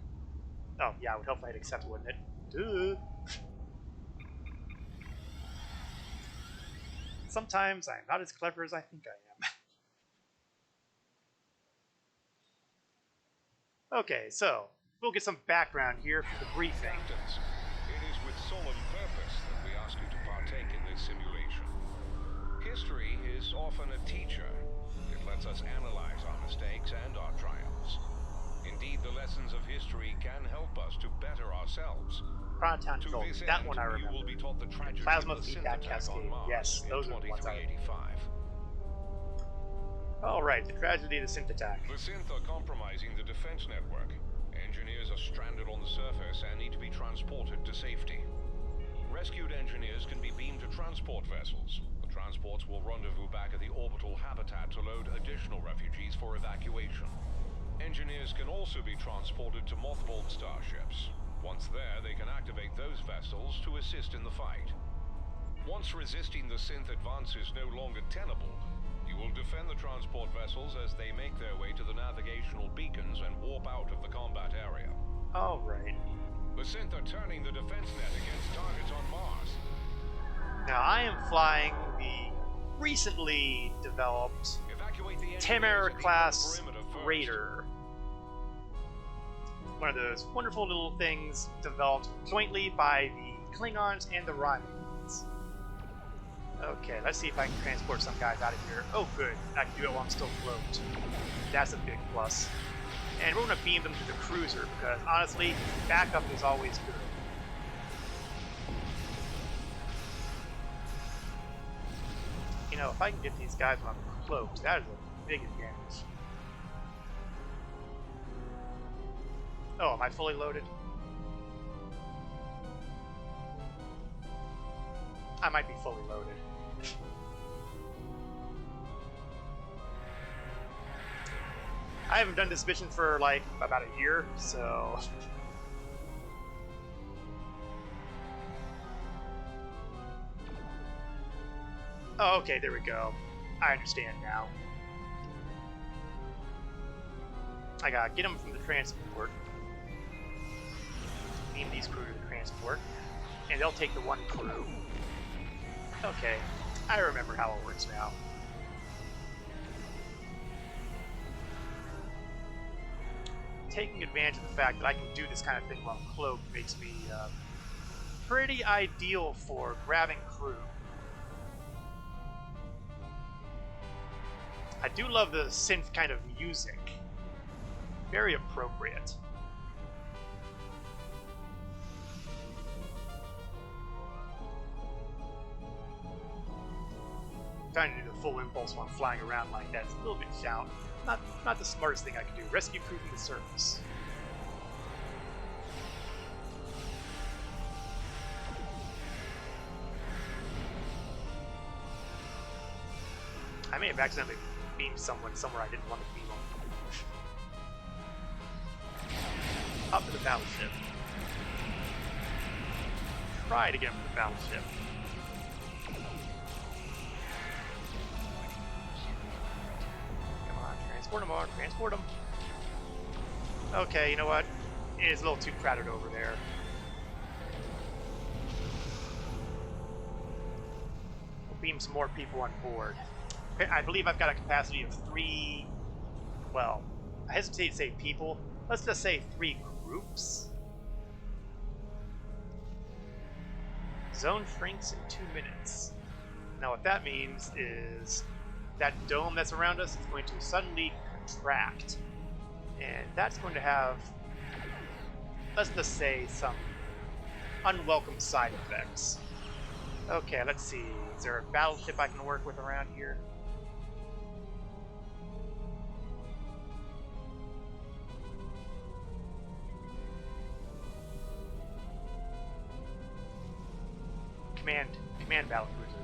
S1: oh yeah, I would hopefully I'd accept it, wouldn't it? Duh. Sometimes I'm not as clever as I think I am. Okay, so we'll get some background here for the briefing.
S7: Captains, it is with solemn purpose that we ask you to partake in this simulation. History is often a teacher. It lets us analyze our mistakes and our triumphs. Indeed, the lessons of history can help us to better ourselves.
S1: Proton Gold, that one I remember.
S7: You will be taught the tragedy
S1: Plasma
S7: of the
S1: feedback cascade. Yes, those are the ones I remember. Alright, the tragedy of the synth attack.
S7: The synth are compromising the defense network. Engineers are stranded on the surface and need to be transported to safety. Rescued engineers can be beamed to transport vessels. The transports will rendezvous back at the orbital habitat to load additional refugees for evacuation. Engineers can also be transported to mothballed starships. Once there, they can activate those vessels to assist in the fight. Once resisting the synth advance is no longer tenable, you will defend the transport vessels as they make their way to the navigational beacons and warp out of the combat area.
S1: Alright.
S7: The synth are turning the defense net against targets on Mars.
S1: Now I am flying the recently developed Temporal class Raider. One of those wonderful little things developed jointly by the Klingons and the Romulans. Okay, let's see if I can transport some guys out of here. Oh good, I can do it while I'm still afloat. That's a big plus. And we're going to beam them to the cruiser, because honestly, backup is always good. You know, if I can get these guys when I'm cloaked, that is a big advantage. Oh, am I fully loaded? I might be fully loaded. I haven't done this mission for like about a year, so... Oh, okay, there we go. I understand now. I gotta get them from the transport. Beam these crew to the transport. And they'll take the one crew. Okay, I remember how it works now. Taking advantage of the fact that I can do this kind of thing while cloaked makes me pretty ideal for grabbing crew. I do love the synth kind of music. Very appropriate. Trying to do the full impulse while I'm flying around like that is a little bit shout. Not the smartest thing I can do. Rescue crew from the surface. I may have accidentally beamed someone somewhere I didn't want to beam them. Up to the battleship. Try to get them to the battleship. Transport them on, transport them. Okay, you know what? It is a little too crowded over there. We'll beam some more people on board. I believe I've got a capacity of 3, well, I hesitate to say people. Let's just say 3 groups. Zone shrinks in 2 minutes. Now what that means is that dome that's around us is going to suddenly contract. And that's going to have, let's just say, some unwelcome side effects. Okay, let's see. Is there a battleship I can work with around here? Command battle cruiser.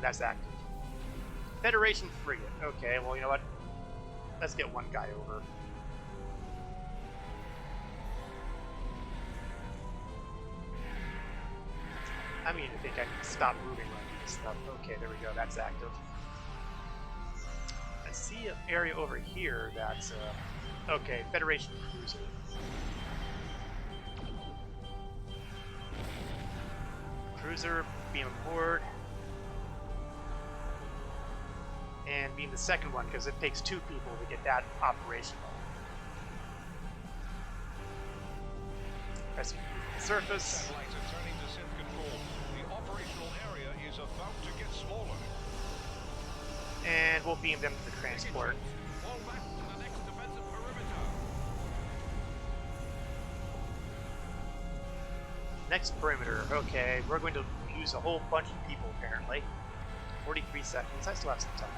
S1: That's active. Federation frigate. Okay, well, you know what? Let's get one guy over. I mean, I think I can stop moving like this stuff. Okay, there we go. That's active. I see an area over here that's okay, Federation cruiser. Cruiser, beam aboard. And beam the second one because it takes 2 people to get that operational. Rescue from the surface.
S7: Satellites are turning to synth control. The operational area is about to get smaller.
S1: And we'll beam them to the transport.
S7: Fall back to the next defensive perimeter.
S1: Next perimeter. Okay, we're going to lose a whole bunch of people apparently. 43 seconds. I still have some time.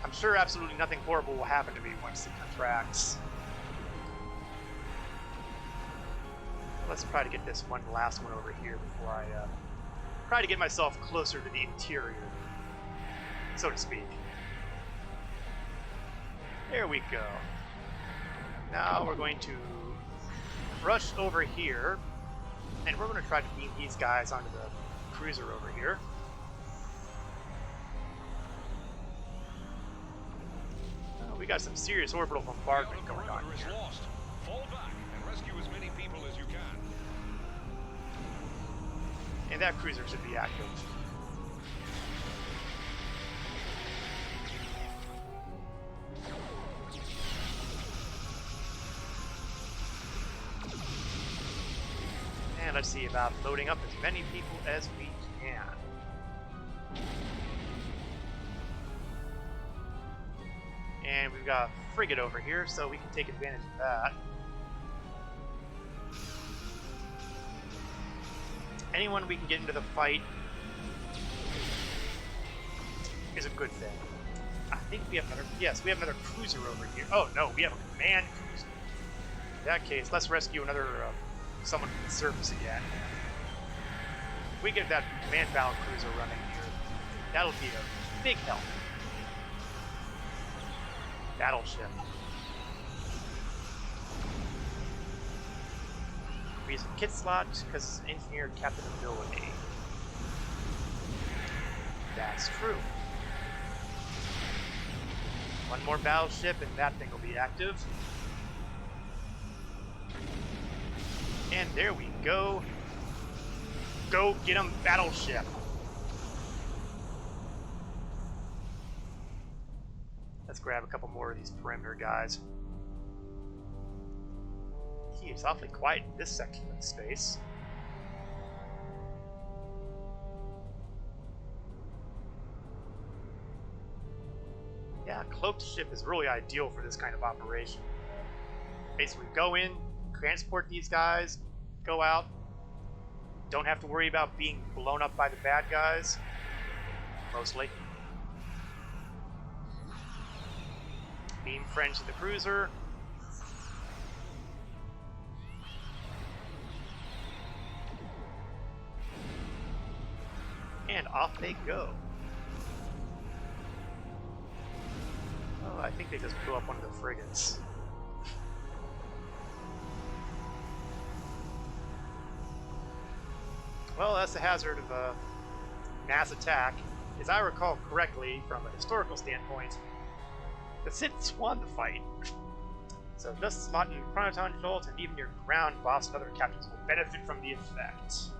S1: I'm sure absolutely nothing horrible will happen to me once it contracts. Let's try to get this one last one over here before I try to get myself closer to the interior, so to speak. There we go. Now we're going to rush over here, and we're going to try to beam these guys onto the cruiser over here. We got some serious orbital bombardment going on
S7: The perimeter
S1: here.
S7: is lost. Fall back and rescue as many people as you can.
S1: And that cruiser should be active. And let's see about loading up as many people as we can. And we've got a frigate over here, so we can take advantage of that. Anyone we can get into the fight is a good thing. I think we have another, yes, we have another cruiser over here. Oh no, we have a command cruiser. In that case, let's rescue another, someone from the surface again. If we get that command battle cruiser running here, that'll be a big help. Battleship. Increase the kit slot because it's an engineer captain ability. That's true. One more battleship and that thing will be active. And there we go. Go get 'em, battleship. Let's grab a couple more of these perimeter guys. It's awfully quiet in this section of space. Yeah, cloaked ship is really ideal for this kind of operation. Basically, go in, transport these guys, go out. Don't have to worry about being blown up by the bad guys. Mostly. Beam friends to the cruiser. And off they go. Oh, I think they just blew up one of the frigates. Well, that's the hazard of a mass attack. As I recall correctly, from a historical standpoint, the Siths won the fight. So just slot in Chronoton Jolt, and even your ground boss and other captains will benefit from the effect.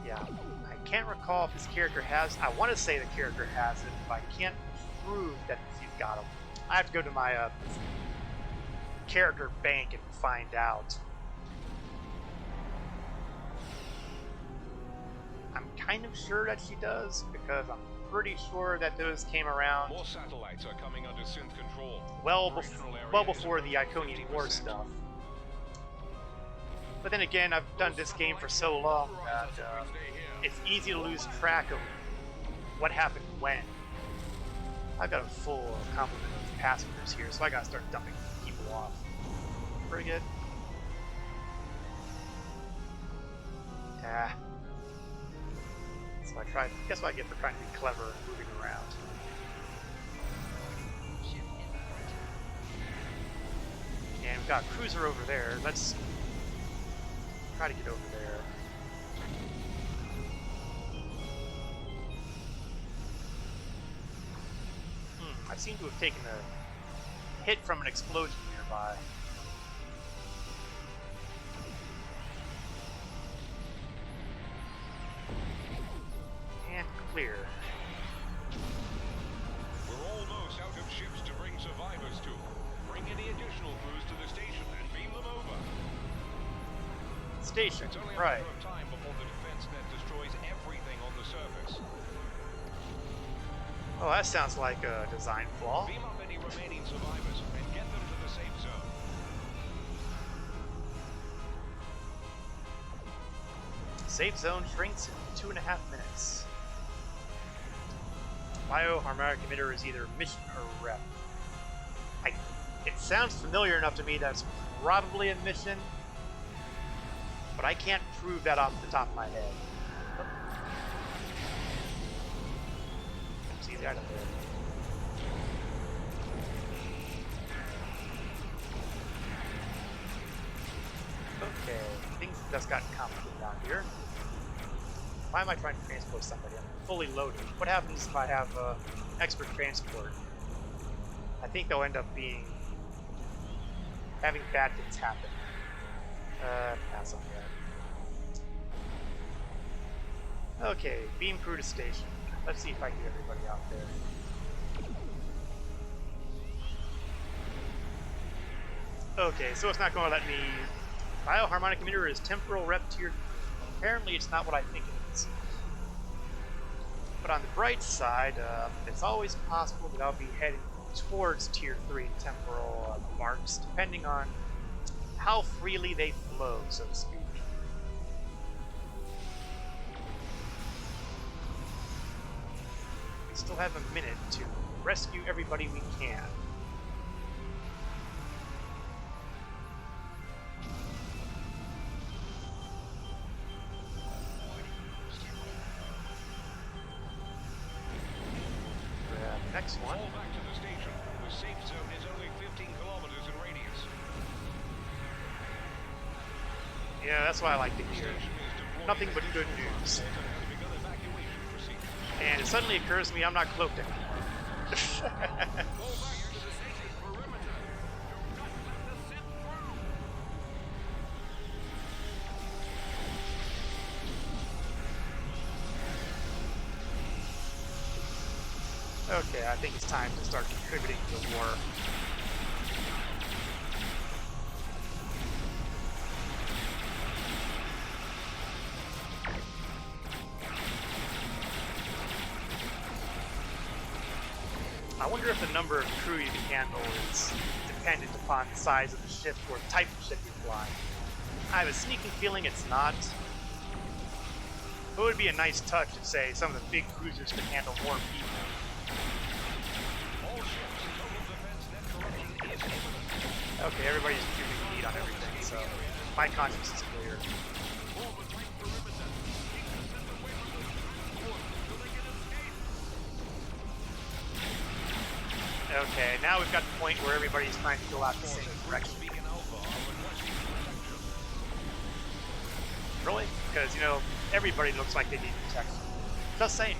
S1: Yeah, I can't recall if this character has... I want to say the character has it, but I can't prove that he's got him. I have to go to my character bank and find out. I'm kind of sure that she does, because I'm pretty sure that those came around
S7: More satellites are coming under synth control.
S1: well before the Iconian War stuff. But then again, I've done this game for so long that it's easy to lose track of what happened when. I've got a full complement of passengers here, so I gotta start dumping people off. Frigate. Ah. So guess what I get for trying to be clever and moving around. And we've got a cruiser over there. Let's try to get over there. I seem to have taken a hit from an explosion nearby. And clear.
S7: We're almost out of ships to bring survivors to. Bring any additional crews to the station and beam them over.
S1: Station,
S7: It's only a
S1: right.
S7: matter of time before the defense net destroys everything on the surface.
S1: Oh, that sounds like a design flaw.
S7: Beam up any remaining survivors and get them to the safe zone.
S1: Safe zone shrinks in 2.5 minutes. Bioharmonic emitter is either mission or rep. It sounds familiar enough to me that it's probably a mission, but I can't prove that off the top of my head. See that up there. Okay, things just got complicated out here. Why am I trying to transport somebody? I'm fully loaded. What happens if I have expert transport? I think they'll end up having bad things happen. Pass on that. Okay, beam crew to station. Let's see if I can get everybody out there. Okay, so it's not going to let me... Bioharmonic emitter is temporal rep tier. Apparently it's not what I think it is. But on the bright side, it's always possible that I'll be heading towards tier 3 temporal marks, depending on how freely they flow, so to speak. We still have a minute to rescue everybody we can. Next one.
S7: Fall back to the station. The safe zone is only 15 kilometers in radius.
S1: Yeah, that's what I like to hear. Nothing but good news. And it suddenly occurs to me I'm not cloaked anymore. Okay, I think it's time to start contributing to the war. I wonder if the number of crew you can handle is dependent upon the size of the ship or the type of ship you fly. I have a sneaking feeling it's not. It would be a nice touch if, say, some of the big cruisers could handle more people. Okay, everybody's giving lead on everything, so my conscience is clear. Okay, now we've got the point where everybody's trying to go out the same direction. Really? Because, you know, everybody looks like they need protection. Just saying.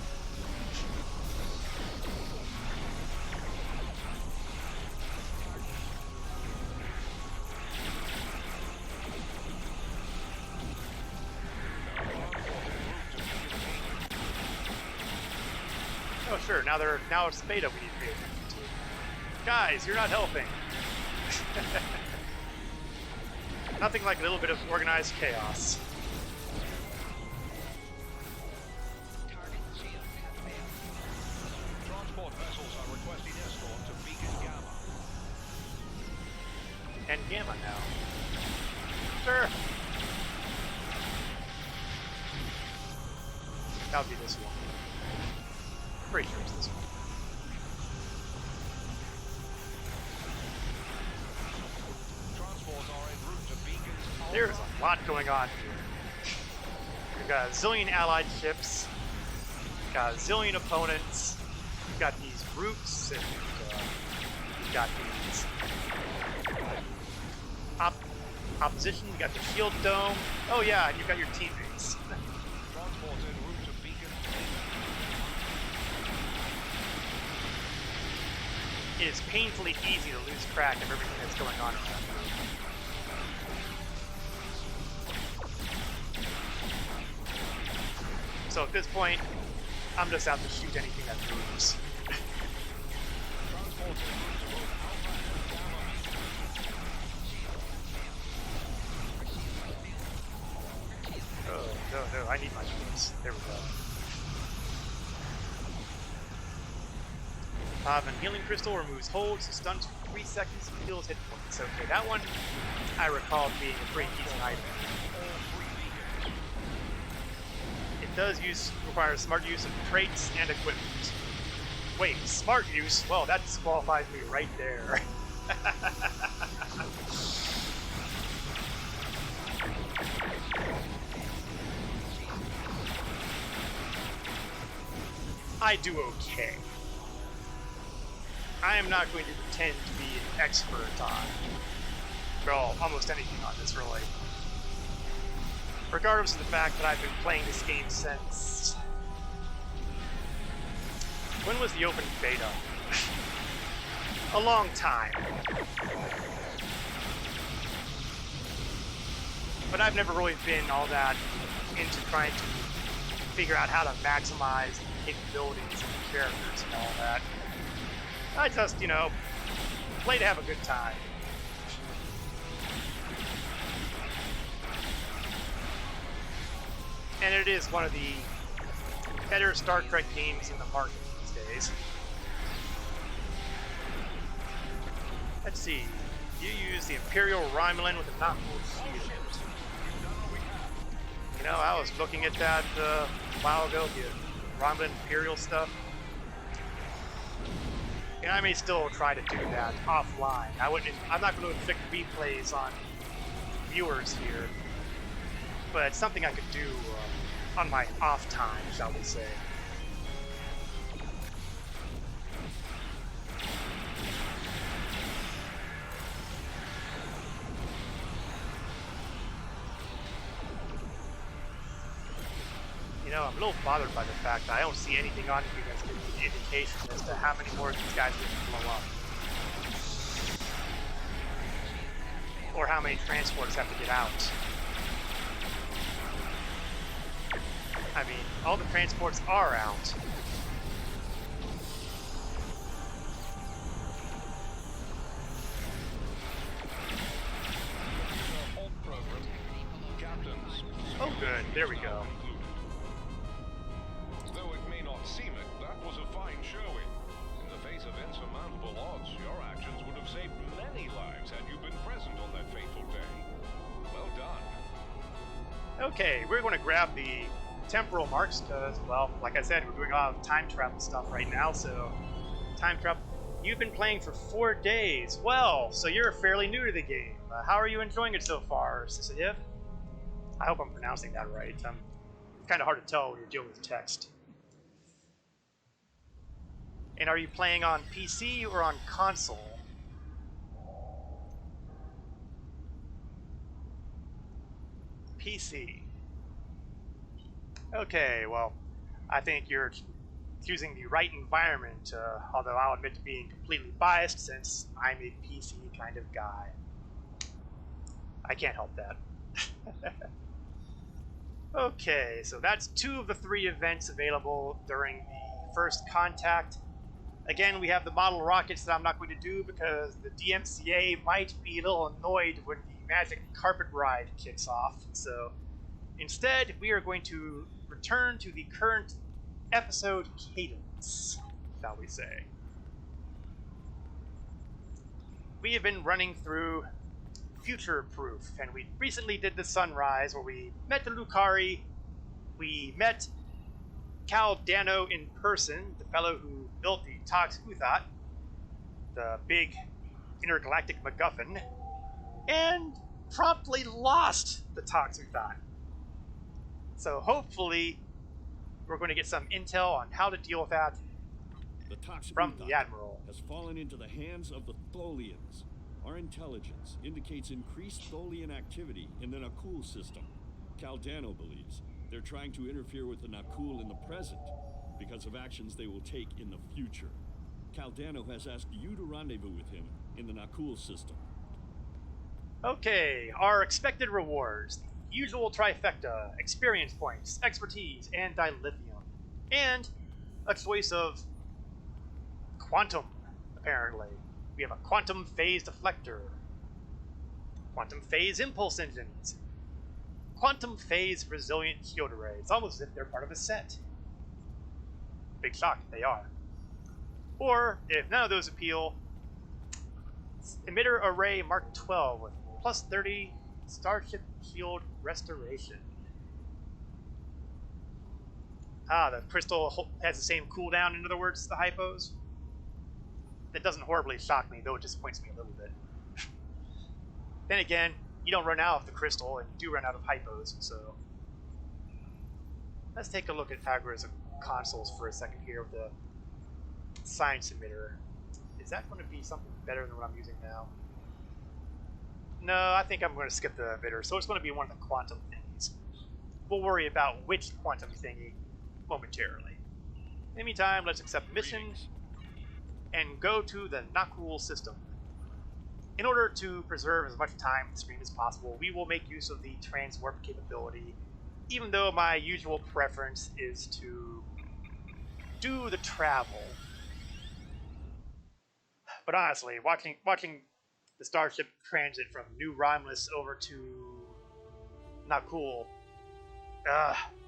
S1: Oh sure, now it's beta we need to pay attention to. Guys, you're not helping. Nothing like a little bit of organized chaos.
S7: Transport vessels are requesting escort to Beacon Gamma.
S1: And Gamma now. Sure. That'll be this one. Pretty sure it's this one.
S7: Transports are en route to Beacon's.
S1: There's a lot going on here. We've got a zillion allied ships. We've got a zillion opponents. We've got these routes, and we've got these opposition. We got the shield dome. Oh yeah, and you've got your teammates.
S7: Transports en route to Beacon.
S1: It is painfully easy to lose track of everything that's going on around here. So at this point, I'm just out to shoot anything that moves.
S7: Transports en route to both Alpha and Gamma.
S1: Oh, no, I need my shields. There we go. An healing crystal removes holds, stuns for 3 seconds, and heals hit points. Okay, that one I recall being a pretty decent item. It does require smart use of traits and equipment. Wait, smart use? Well, that disqualifies me right there. I do okay. I am not going to pretend to be an expert on, well, almost anything on this, really. Regardless of the fact that I've been playing this game since... When was the open beta? A long time. But I've never really been all that into trying to figure out how to maximize the capabilities of the characters and all that. I just, you know, play to have a good time. And it is one of the better Star Trek games in the market these days. Let's see. You use the Imperial Romulan with a not-full shield. You know, I was looking at that a while ago, the Romulan Imperial stuff. And I may still try to do that offline. I'm not going to inflict replays on viewers here, but it's something I could do on my off time, shall we say. You know, I'm a little bothered by the fact that I don't see anything on here that's giving me an indication as to how many more of these guys are going to blow up. Or how many transporters have to get out. I mean, all the transports are out. Oh good, there we go.
S7: Though it may not seem it, that was a fine showing. In the face of insurmountable odds, your actions would have saved many lives had you been present on that fateful day. Well done.
S1: Okay, we're going to grab the temporal marks because, well, like I said, we're doing a lot of time travel stuff right now, so time travel. You've been playing for 4 days. Well, so you're fairly new to the game. How are you enjoying it so far, Sensitive? I hope I'm pronouncing that right. It's kind of hard to tell when you're dealing with text. And are you playing on PC or on console? PC. Okay, well, I think you're choosing the right environment, although I'll admit to being completely biased since I'm a PC kind of guy. I can't help that. Okay, so that's 2 of the 3 events available during the first contact. Again, we have the model rockets that I'm not going to do because the DMCA might be a little annoyed when the magic carpet ride kicks off. So instead, we are going to return to the current episode cadence, shall we say. We have been running through Future Proof, and we recently did the Sunrise, where we met the Lucari, we met Cal Dano in person, the fellow who built the Tox Uthat, the big intergalactic MacGuffin, and promptly lost the Tox Uthat. So hopefully we're going to get some intel on how to deal with that from the Admiral.
S4: Has fallen into the hands of the Tholians. Our intelligence indicates increased Tholian activity in the Nakul system. Caldano believes they're trying to interfere with the Nakul in the present because of actions they will take in the future. Caldano has asked you to rendezvous with him in the Nakul system.
S1: Okay, our expected rewards. The usual trifecta, experience points, expertise, and dilithium. And a choice of quantum, apparently. We have a quantum phase deflector, quantum phase impulse engines, quantum phase resilient shield array. It's almost as if they're part of a set. Big shock, they are. Or, if none of those appeal, emitter array Mark 12 with plus 30 Starship shield restoration. Ah, the crystal has the same cooldown, in other words, as the hypos. That doesn't horribly shock me, though it disappoints me a little bit. Then again, you don't run out of the crystal, and you do run out of hypos, so... Let's take a look at Agra's consoles for a second here with the science emitter. Is that going to be something better than what I'm using now? No, I think I'm going to skip the emitter, so it's going to be one of the quantum thingies. We'll worry about which quantum thingy momentarily. In the meantime, let's accept mission and go to the Nakul system. In order to preserve as much time on the screen as possible, we will make use of the transwarp capability, even though my usual preference is to do the travel. But honestly, watching the starship transit from New Romulus over to Nakul,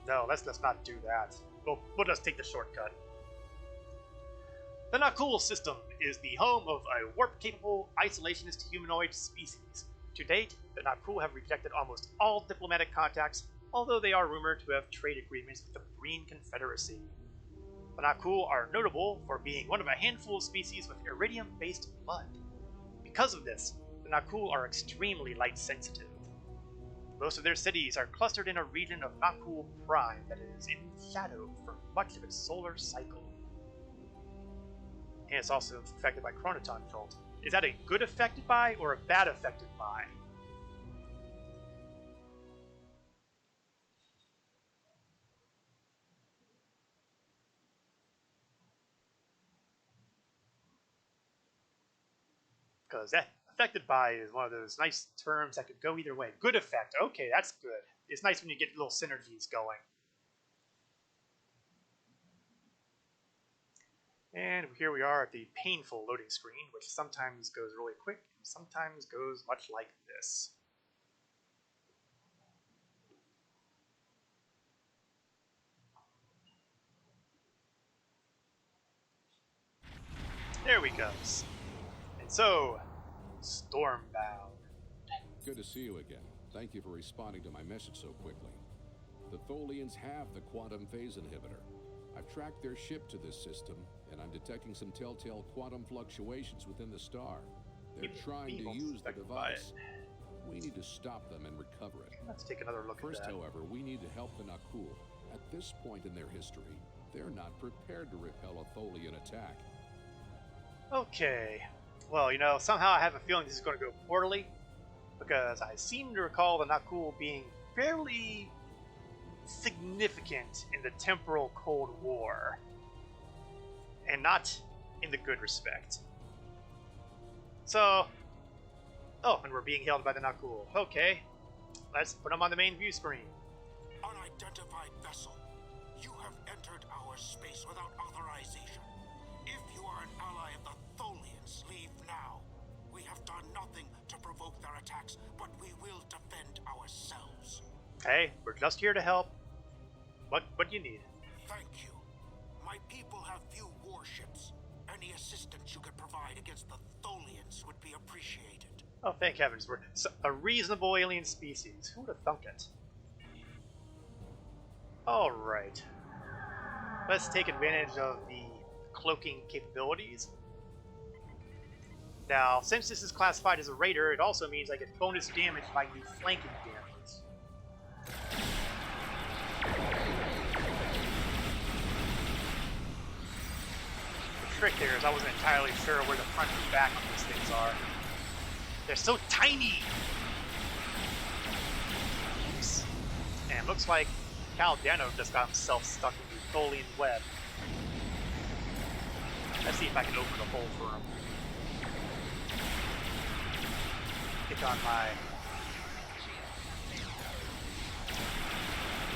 S1: no, let's not do that. We'll just take the shortcut. The Nakul system is the home of a warp-capable, isolationist humanoid species. To date, the Nakul have rejected almost all diplomatic contacts, although they are rumored to have trade agreements with the Green Confederacy. The Nakul are notable for being one of a handful of species with iridium-based blood. Because of this, the Nakul are extremely light-sensitive. Most of their cities are clustered in a region of Nakul Prime that is in shadow for much of its solar cycle. And it's also affected by Chronoton Cult. Is that a good affected by or a bad affected by? Because that affected by is one of those nice terms that could go either way. Good effect. Okay, that's good. It's nice when you get little synergies going. And here we are at the painful loading screen, which sometimes goes really quick and sometimes goes much like this. There we go. And so, Stormbound.
S8: Good to see you again. Thank you for responding to my message so quickly. The Tholians have the quantum phase inhibitor. I've tracked their ship to this system, and I'm detecting some telltale quantum fluctuations within the star. They're trying to use the device. We need to stop them and recover it.
S1: Let's take another look at that.
S8: First, however, we need to help the Nakul. At this point in their history, they're not prepared to repel a Tholian attack.
S1: Okay. Well, you know, somehow I have a feeling this is going to go poorly, because I seem to recall the Nakul being fairly significant in the Temporal Cold War, and not in the good respect. So, oh, and we're being held by the Nakul. Okay, let's put them on the main view screen.
S9: Unidentified vessel, you have entered our space without authorization. If you are an ally of the Tholians, leave now. We have done nothing to provoke their attacks, but we will defend ourselves.
S1: Hey, we're just here to help. What do you need?
S9: Thank you. My people have few warships. Any assistance you could provide against the Tholians would be appreciated.
S1: Oh, thank heavens, we're a reasonable alien species. Who would have thunk it? Alright. Let's take advantage of the cloaking capabilities. Now, since this is classified as a raider, it also means I get bonus damage by new flanking damage. The trick there is I wasn't entirely sure where the front and back of these things are. They're so tiny! Oops. And it looks like Caldano just got himself stuck in the Tholian web. Let's see if I can open the hole for him. Pick on my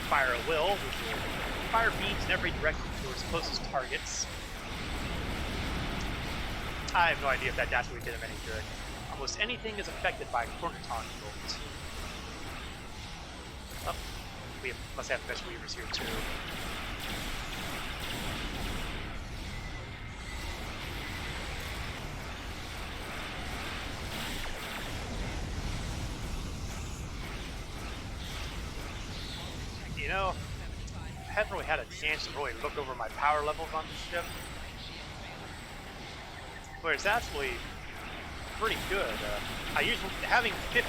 S1: Fire a Will, which will fire beams in every direction towards closest targets. I have no idea if that actually did him any good. Almost anything is affected by Chronoton bolt. Oh, we must have Mesh Weavers here too. You know, I haven't really had a chance to really look over my power levels on this ship. Where it's actually pretty good. I usually, having 50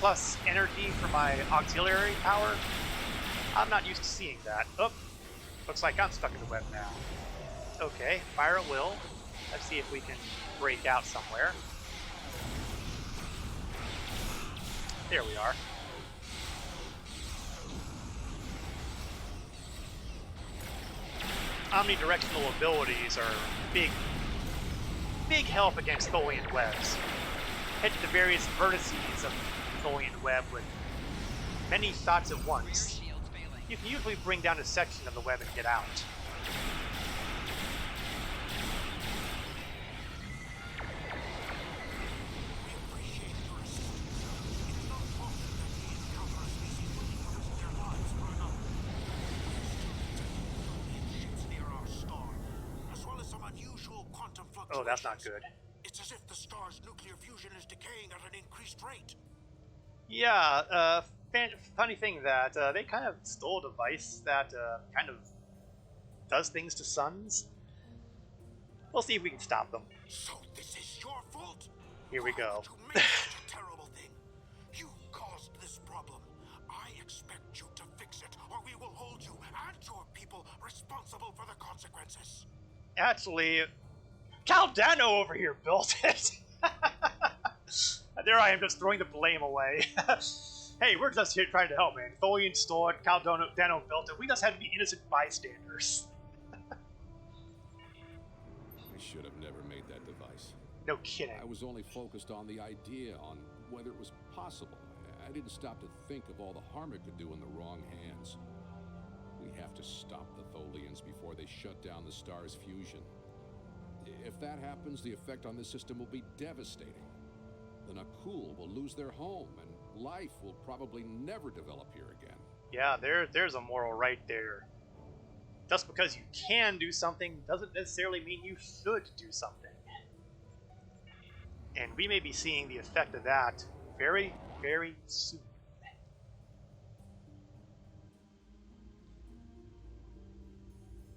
S1: plus energy for my auxiliary power, I'm not used to seeing that. Oh, looks like I'm stuck in the web now. Okay, fire at will. Let's see if we can break out somewhere. There we are. Omnidirectional abilities are big help against Tholian webs. Hit the various vertices of the Tholian web with many shots at once. You can usually bring down a section of the web and get out. Oh, that's not good.
S9: It's as if the star's nuclear fusion is decaying at an increased rate.
S1: Yeah, funny thing that they kind of stole a device that kind of does things to suns. We'll see if we can stop them.
S9: So this is your fault?
S1: Here we go.
S9: You made such a terrible thing. You caused this problem. I expect you to fix it, or we will hold you and your people responsible for the consequences.
S1: Actually, Caldano over here built it. There I am, just throwing the blame away. Hey, we're just here trying to help, man. Tholian stole it, Caldano built it. We just had to be innocent bystanders.
S8: should have never made that device.
S1: No kidding.
S8: I was only focused on the idea, on whether it was possible. I didn't stop to think of all the harm it could do in the wrong hands. We have to stop the Tholians before they shut down the star's fusion. If that happens, the effect on this system will be devastating. The Nakul will lose their home, and life will probably never develop here again.
S1: Yeah, there's a moral right there. Just because you can do something doesn't necessarily mean you should do something. And we may be seeing the effect of that very, very soon.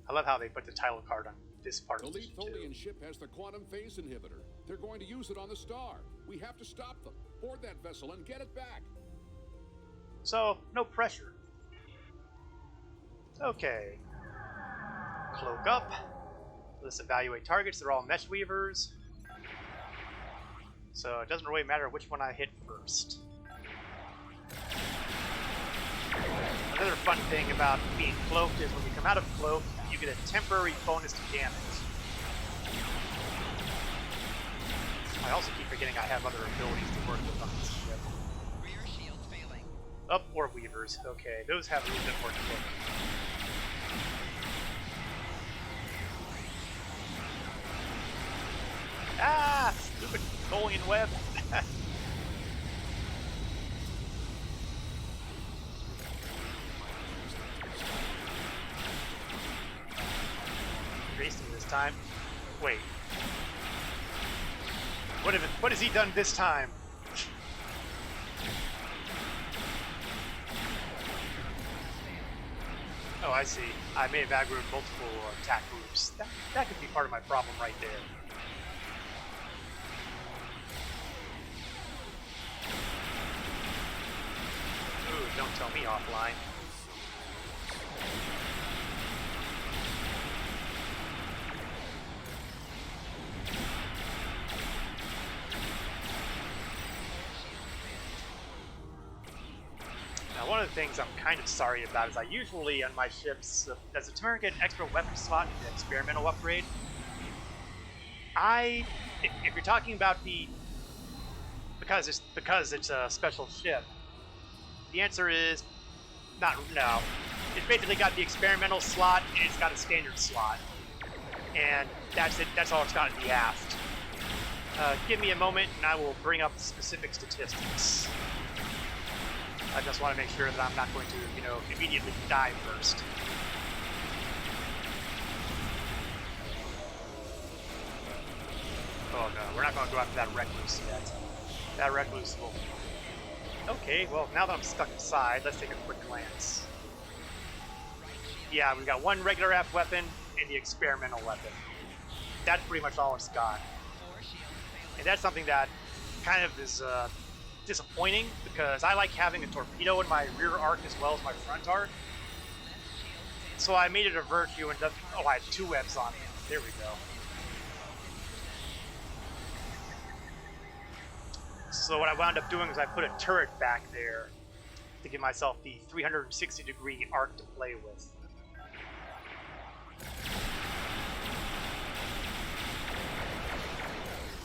S1: I love how they put the title card on this part
S8: The
S1: of the
S8: lead
S1: mission,
S8: Tholian
S1: too.
S8: ship has the quantum phase inhibitor. They're going to use it on the star. We have to stop them. Board that vessel and get it back.
S1: So, no pressure. Okay. Cloak up. Let's evaluate targets. They're all mesh weavers. So it doesn't really matter which one I hit first. Another fun thing about being cloaked is when you come out of cloak, you get a temporary bonus to damage. I also keep forgetting I have other abilities to work with on this ship.
S10: Rear shield failing.
S1: Up or weavers. Okay, those have a little bit more cloak. Ah! Stupid Tholian web! Racing this time. Wait. What has he done this time? Oh, I see. I may have aggroed multiple attack groups. That could be part of my problem right there. Ooh, don't tell me offline. Now, one of the things I'm kind of sorry about is I usually, on my ships, does the Temporal get an extra weapon slot in the experimental upgrade? If you're talking about the... Because it's a special ship, the answer is no. It's basically got the experimental slot and it's got a standard slot. And that's it. That's all it's got in the aft. Give me a moment and I will bring up specific statistics. I just want to make sure that I'm not going to, immediately die first. Oh no, we're not going to go after that recluse yet. That recluse will... Okay, well, now that I'm stuck inside, let's take a quick glance. Yeah, we've got one regular aft weapon and the experimental weapon. That's pretty much all it's got. And that's something that kind of is disappointing, because I like having a torpedo in my rear arc as well as my front arc. So I made it a virtue and I had two webs on it. There we go. So what I wound up doing is I put a turret back there to give myself the 360-degree arc to play with.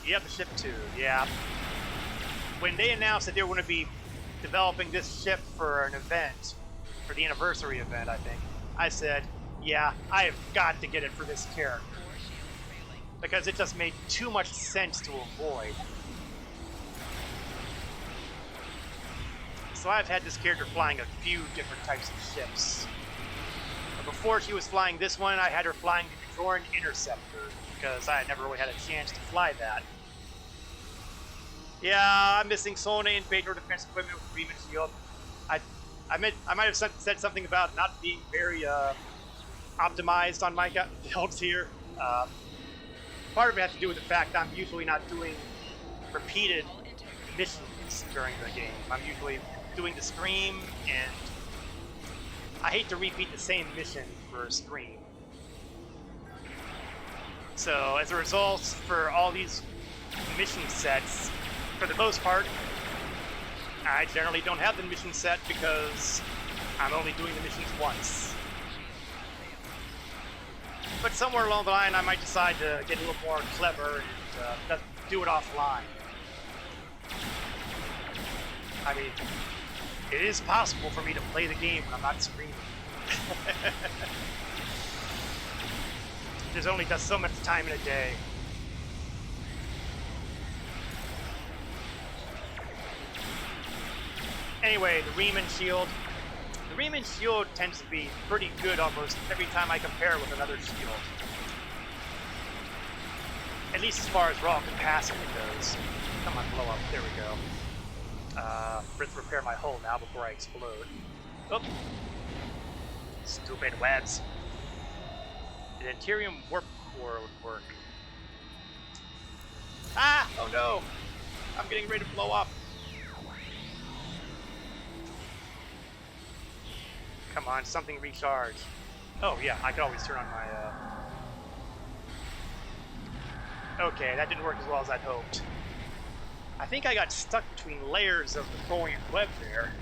S1: Yep, ship 2, yeah. When they announced that they were going to be developing this ship for an event, for the anniversary event, I think, I said, yeah, I have got to get it for this character. Because it just made too much sense to avoid. So I've had this character flying a few different types of ships. But before she was flying this one, I had her flying the Bajoran Interceptor, because I had never really had a chance to fly that. Yeah, I'm missing Sona and Bajor defense equipment with Reman Shield. I might have said something about not being very optimized on my builds here. Part of it has to do with the fact I'm usually not doing repeated missions during the game. I'm usually doing the stream, and I hate to repeat the same mission for a stream. So as a result, for all these mission sets, for the most part, I generally don't have the mission set because I'm only doing the missions once. But somewhere along the line, I might decide to get a little more clever and do it offline. I mean, it is possible for me to play the game when I'm not streaming. There's only just so much time in a day. Anyway, the Riemann shield. The Riemann shield tends to be pretty good almost every time I compare it with another shield. At least as far as raw capacity goes. Come on, blow up. There we go. Let's repair my hull now before I explode. Oh. Stupid webs. An Interium warp core would work. Ah! Oh no! I'm getting ready to blow up. Come on, something recharge. Oh yeah, I could always turn on my, Okay, that didn't work as well as I'd hoped. I think I got stuck between layers of the Tholian web there.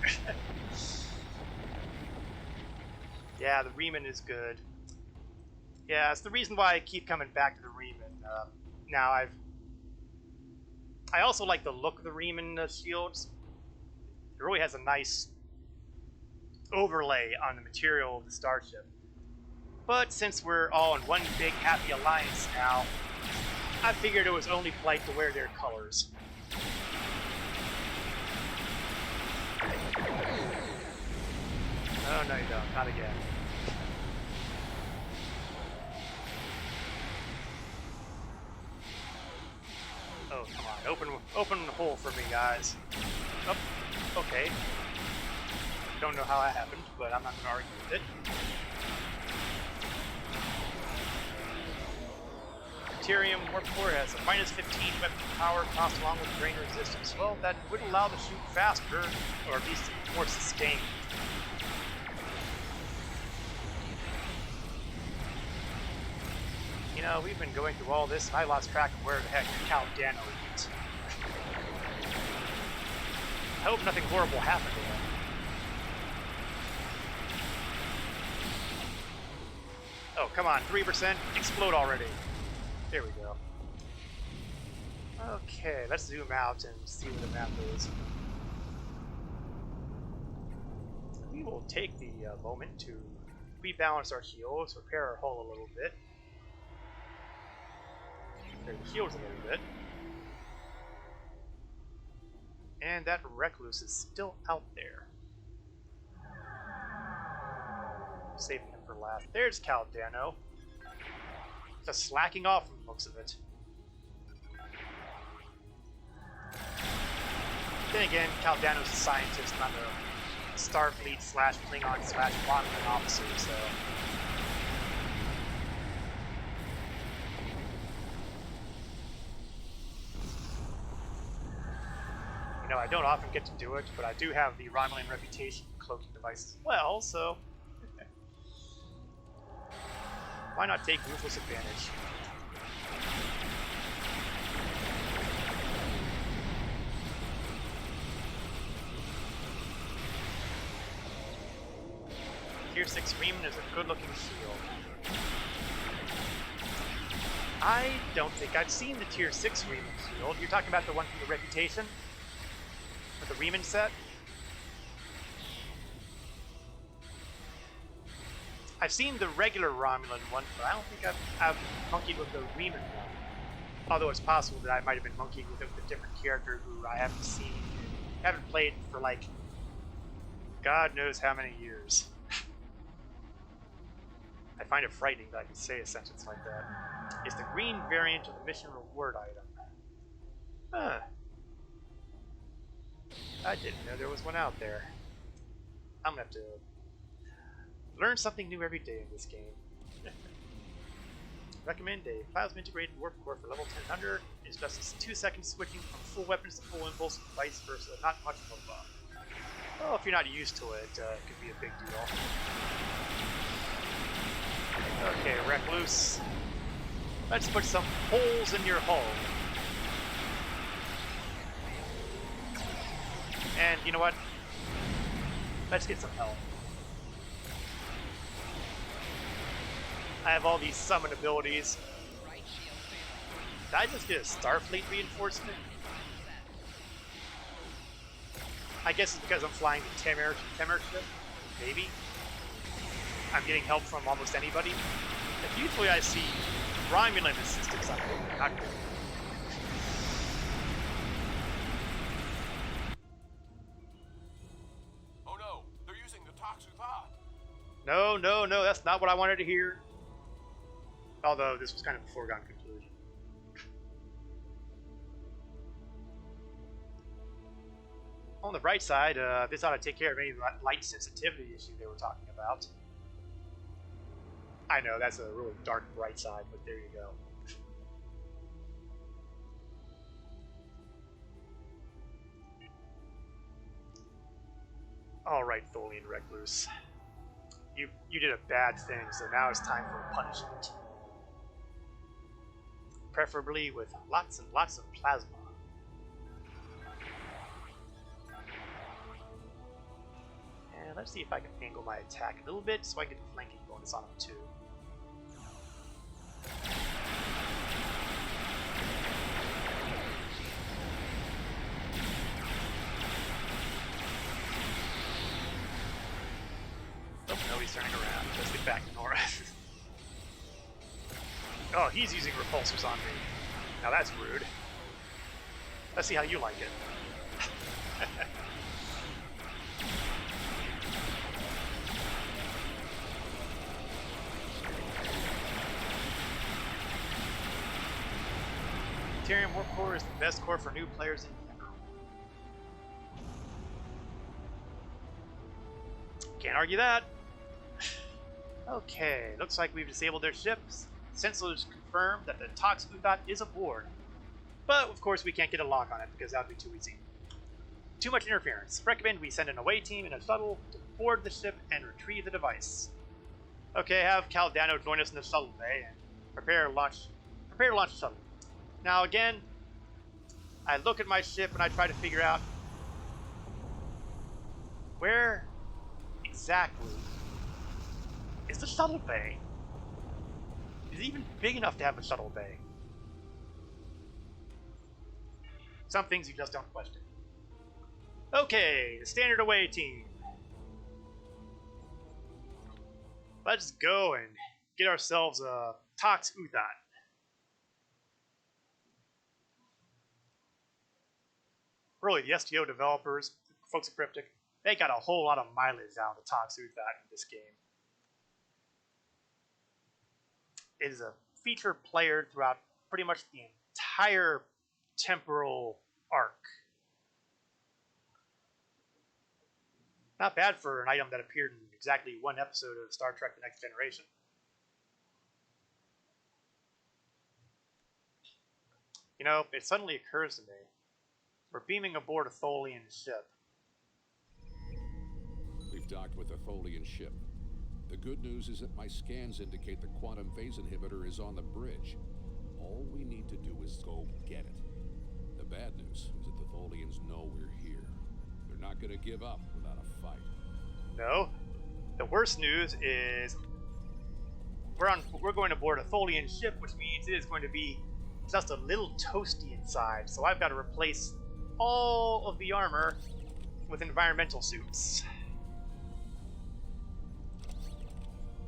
S1: Yeah, the Riemann is good. Yeah, it's the reason why I keep coming back to the Riemann. Now, I also like the look of the Riemann shields. It really has a nice overlay on the material of the starship. But since we're all in one big happy alliance now, I figured it was only polite to wear their colors. Oh, no you don't. Not again. Oh, come on. Open the hole for me, guys. Oh, okay. Don't know how that happened, but I'm not going to argue with it. Deuterium warp core has a minus 15 weapon power cost along with drain resistance. Well, that would allow the shoot faster, or at least more sustained. You know, we've been going through all this, and I lost track of where the heck Caldano is. I hope nothing horrible happened to him. Oh, come on, 3%, explode already. There we go. Okay, let's zoom out and see where the map is. We will take the moment to rebalance our shields, repair our hull a little bit. Repair the shields a little bit. And that recluse is still out there. Saving him for last. There's Caldano. Just slacking off from the looks of it. Then again, Caldano's a scientist, not a Starfleet / Klingon / Romulan officer, so... You know, I don't often get to do it, but I do have the Romulan reputation for cloaking devices as well, so... Why not take ruthless advantage? Tier 6 Riemann is a good-looking shield. I don't think I've seen the Tier 6 Riemann shield. You're talking about the one from the Reputation? With the Riemann set? I've seen the regular Romulan one, but I don't think I've monkeyed with the Riemann one. Although it's possible that I might have been monkeying with it with a different character who I haven't seen, haven't played for like, God knows how many years. I find it frightening that I can say a sentence like that. It's the green variant of the mission reward item. Huh. I didn't know there was one out there. I'm gonna have to learn something new every day in this game. Recommend a plasma integrated warp core for level 1000. It's just 2 seconds switching from full weapons to full impulse and vice versa. Not much of a buff. Well, if you're not used to it, it could be a big deal. Okay, Recluse. Let's put some holes in your hull. And you know what? Let's get some help. I have all these summon abilities.
S10: Right shield failing.
S1: Did I just get a Starfleet reinforcement? I guess it's because I'm flying the Temporal ship. Maybe. I'm getting help from almost anybody. But usually I see Romulan assistance on it. Not good.
S3: Oh no, they're using the toxic thought.
S1: No, no, no, that's not what I wanted to hear. Although this was kind of a foregone conclusion. On the bright side, this ought to take care of any light sensitivity issue they were talking about. I know, that's a really dark bright side, but there you go. Alright, Tholian Recluse. You did a bad thing, so now it's time for punishment. Preferably with lots and lots of plasma. And let's see if I can angle my attack a little bit so I get the flanking bonus on him too. Oh no, he's turning around. Let's get back to Nora. Oh, he's using repulsors on me. Now that's rude. Let's see how you like it. Terran Warp Core is the best core for new players in general. Can't argue that. Okay, looks like we've disabled their ships. Sensors confirm that the Tox Uthot is aboard. But, of course, we can't get a lock on it because that would be too easy. Too much interference. Recommend we send an away team in a shuttle to board the ship and retrieve the device. Okay, have Caldano join us in the shuttle bay and prepare to launch the shuttle. Now, again, I look at my ship and I try to figure out where exactly is the shuttle bay? Is it even big enough to have a shuttle bay? Some things you just don't question. Okay, the standard away team. Let's go and get ourselves a Tox Uthot. Really, the STO developers, folks at Cryptic, they got a whole lot of mileage out of the Tox Uthot in this game. It is a feature player throughout pretty much the entire Temporal arc. Not bad for an item that appeared in exactly one episode of Star Trek The Next Generation. You know, it suddenly occurs to me, we're beaming aboard a Tholian ship.
S8: We've docked with a Tholian ship. The good news is that my scans indicate the quantum phase inhibitor is on the bridge. All we need to do is go get it. The bad news is that the Tholians know we're here. They're not going to give up without a fight.
S1: No. The worst news is we're going aboard a Tholian ship, which means it is going to be just a little toasty inside. So I've got to replace all of the armor with environmental suits.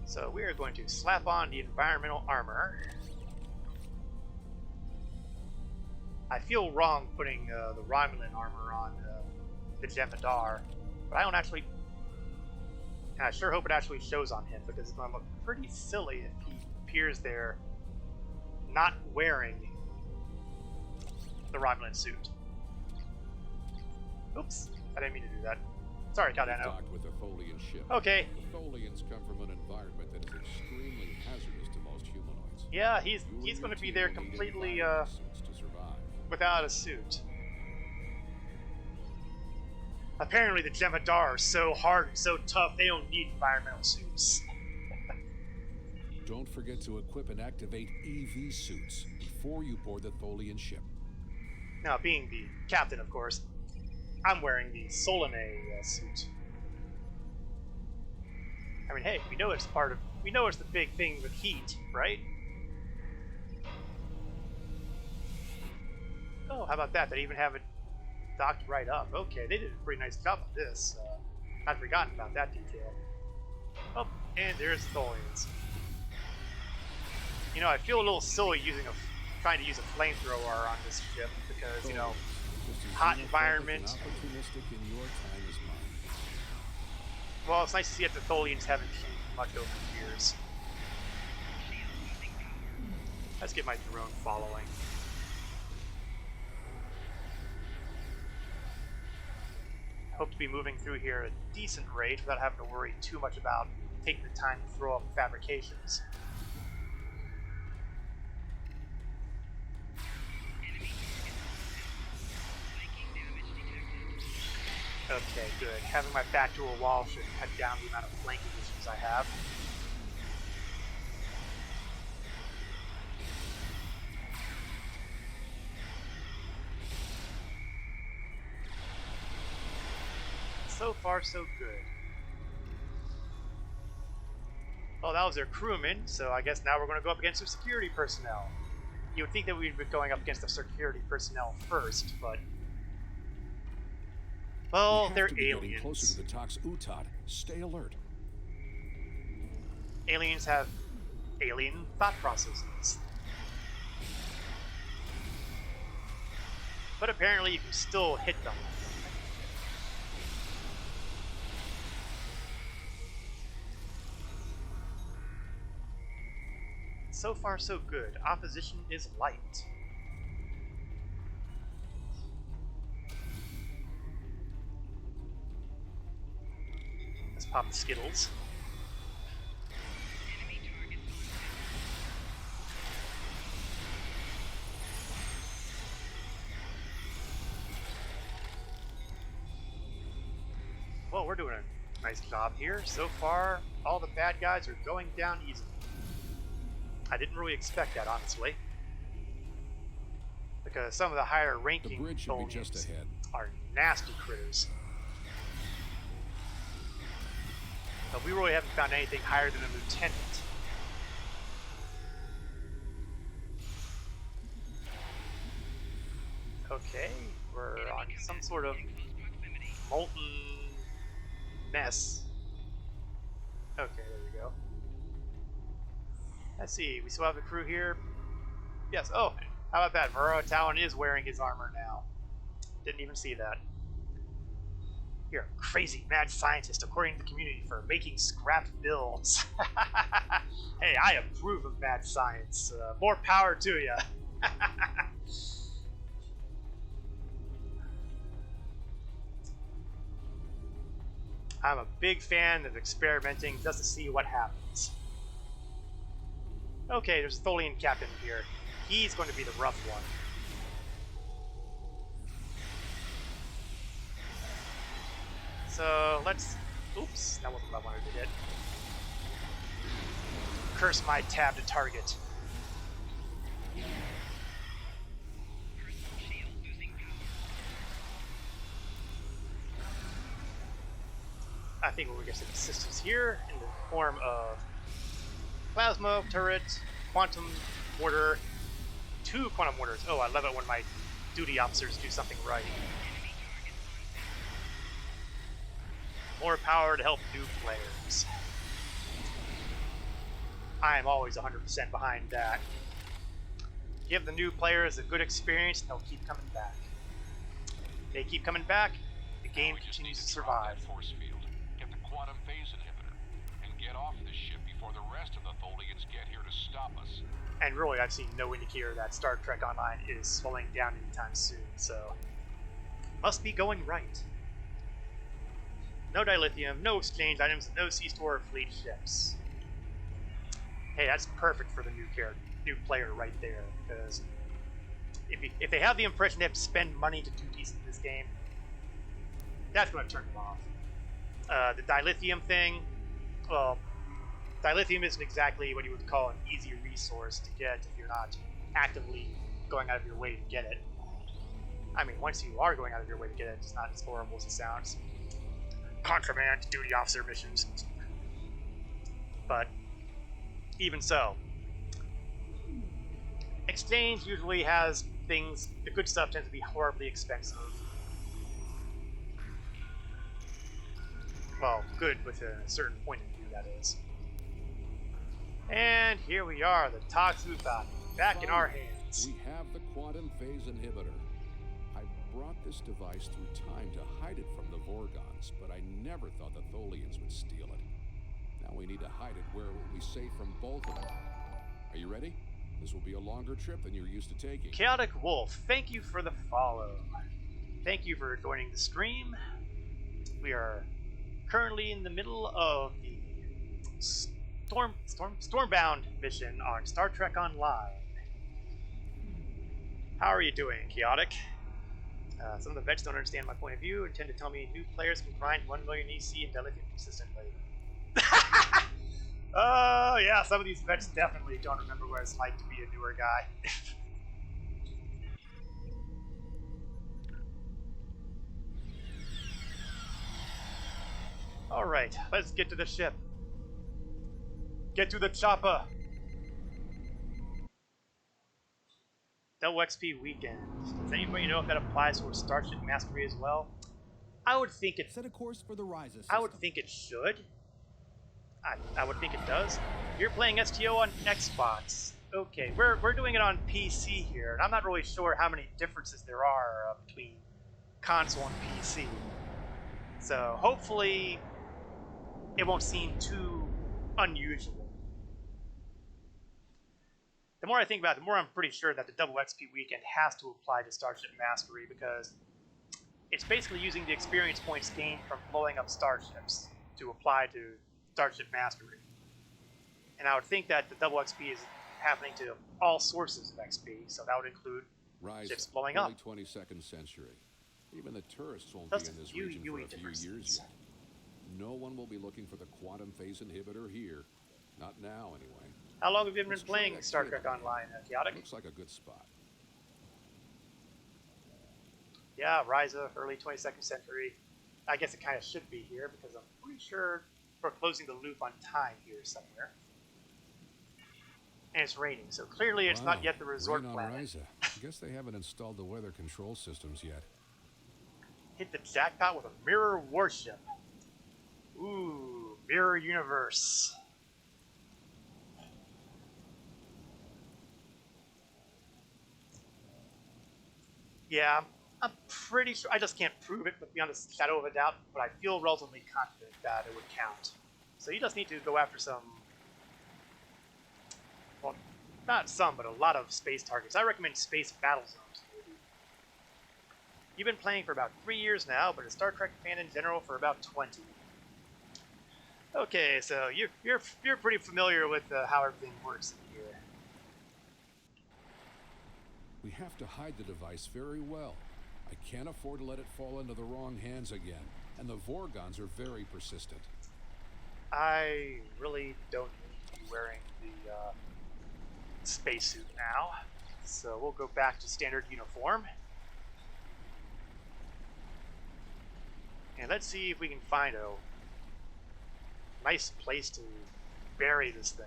S1: So we are going to slap on the environmental armor. I feel wrong putting the Romulan armor on the Jem'Hadar, but I don't actually. And I sure hope it actually shows on him because it's going to look pretty silly if he appears there not wearing the Romulan suit. Oops, I didn't mean to do that. Sorry, Caldano.
S8: Docked with a Tholian ship.
S1: Okay.
S8: The Tholians come from an environment that is extremely hazardous to most humanoids.
S1: Yeah, he's going to be there completely
S8: suits to survive.
S1: without a suit. Apparently the Jem'Hadar are so hard and so tough they don't need environmental suits.
S8: Don't forget to equip and activate EV suits before you board the Tholian ship.
S1: Now, being the captain, of course, I'm wearing the Solanae suit. I mean, hey, we know it's part of We know it's the big thing with heat, right? Oh, how about that? They even have it docked right up. Okay, they did a pretty nice job on this. I'd forgotten about that detail. Oh, and there's Tholians. You know, I feel a little silly trying to use a flamethrower on this ship because, you know, hot environment.
S8: Opportunistic in your time as mine.
S1: Well, it's nice to see that the Tholians haven't changed much over the years. Let's get my drone following. Hope to be moving through here at a decent rate without having to worry too much about taking the time to throw up fabrications. Okay, good. Having my back to a wall should cut down the amount of flanking issues I have. So far, so good. Well, that was their crewman, so I guess now we're going to go up against some security personnel. You would think that we'd be going up against the security personnel first, but... well, they're aliens.
S8: Closer to the Tox Utad. Stay alert.
S1: Aliens have alien thought processes. But apparently you can still hit them. So far, so good. Opposition is light. Let's pop the Skittles. Well, we're doing a nice job here. So far, all the bad guys are going down easily. I didn't really expect that, honestly. Because some of the higher ranking
S8: The bridge should be just ahead.
S1: are nasty critters. But we really haven't found anything higher than a lieutenant. Okay, we're on some sort of molten mess. Okay, there we go. Let's see, we still have the crew here. Yes, oh, how about that? Murrow Talon is wearing his armor now. Didn't even see that. You're a crazy mad scientist, according to the community, for making scrap builds. Hey, I approve of mad science. More power to you. I'm a big fan of experimenting just to see what happens. Okay, there's a Tholian captain here. He's going to be the rough one. So let's... oops, that wasn't what I wanted to hit. Curse my tab to target. I think we'll get some assistance here in the form of plasma turret, quantum mortar, 2 quantum mortars. Oh, I love it when my duty officers do something right. More power to help new players. I am always 100% behind that. Give the new players a good experience and they'll keep coming back. They keep coming back, the game continues to survive.
S7: Force field. Get the quantum phase inhibitor and get off this ship before the rest of the Tholians get here to stop us.
S1: And really, I've seen no indicator that Star Trek Online is slowing down anytime soon, so must be going right. No dilithium, no exchange items, and no C-store fleet ships. Hey, that's perfect for the new player right there, because if they have the impression they have to spend money to do decent in this game, that's going to turn them off. The dilithium thing, well, dilithium isn't exactly what you would call an easy resource to get if you're not actively going out of your way to get it. I mean, once you are going out of your way to get it, it's not as horrible as it sounds. Contraband, duty officer missions. But even so, exchange usually has things, the good stuff tends to be horribly expensive. Well, good with a certain point of view, that is. And here we are, the Tatsuta, back in our hands.
S8: We have the quantum phase inhibitor. I brought this device through time to hide it from the Vorgons, but I never thought the Tholians would steal it. Now we need to hide it where it will be safe from both of them. Are you ready? This will be a longer trip than you're used to taking.
S1: Chaotic Wolf, thank you for the follow. Thank you for joining the stream. We are currently in the middle of the Stormbound mission on Star Trek Online. How are you doing, Chaotic? Some of the vets don't understand my point of view and tend to tell me new players can grind 1 million EC and deadlift consistently. Oh, yeah, some of these vets definitely don't remember what it's like to be a newer guy. Alright, let's get to the ship. Get to the chopper! Double XP weekend. Does anybody know if that applies to Starship Mastery as well? I would think it.
S11: Set a course for the Ryza system.
S1: I would think it should. I would think it does. You're playing STO on Xbox. Okay, we're doing it on PC here, and I'm not really sure how many differences there are between console and PC. So hopefully it won't seem too unusual. The more I think about it, the more I'm pretty sure that the double XP weekend has to apply to Starship Mastery, because it's basically using the experience points gained from blowing up starships to apply to Starship Mastery. And I would think that the double XP is happening to all sources of XP, so that would include ships blowing up.
S8: Early 22nd century. Even the tourists won't
S1: That's
S8: be in this
S1: few
S8: region for a few
S1: differences.
S8: years yet. No one will be looking for the quantum phase inhibitor here. Not now, anyway.
S1: How long have you been
S8: Let's try
S1: playing
S8: that
S1: Star
S8: theater.
S1: Trek Online, Chaotic?
S8: Looks like a good spot.
S1: Yeah, Ryza, early 22nd century. I guess it kind of should be here, because I'm pretty sure we're closing the loop on time here somewhere. And it's raining, so clearly it's not yet the resort
S8: rain on
S1: planet.
S8: Ryza. I guess they haven't installed the weather control systems yet.
S1: Hit the jackpot with a mirror warship. Ooh, mirror universe. Yeah, I'm pretty sure. I just can't prove it, but beyond a shadow of a doubt. But I feel relatively confident that it would count. So you just need to go after some. Well, not some, but a lot of space targets. I recommend space battle zones. Maybe. You've been playing for about 3 years now, but a Star Trek fan in general for about 20. Okay, so you're pretty familiar with how everything works in here.
S8: We have to hide the device very well. I can't afford to let it fall into the wrong hands again. And the Vorgons are very persistent.
S1: I really don't need to be wearing the spacesuit now. So we'll go back to standard uniform. And let's see if we can find a nice place to bury this thing.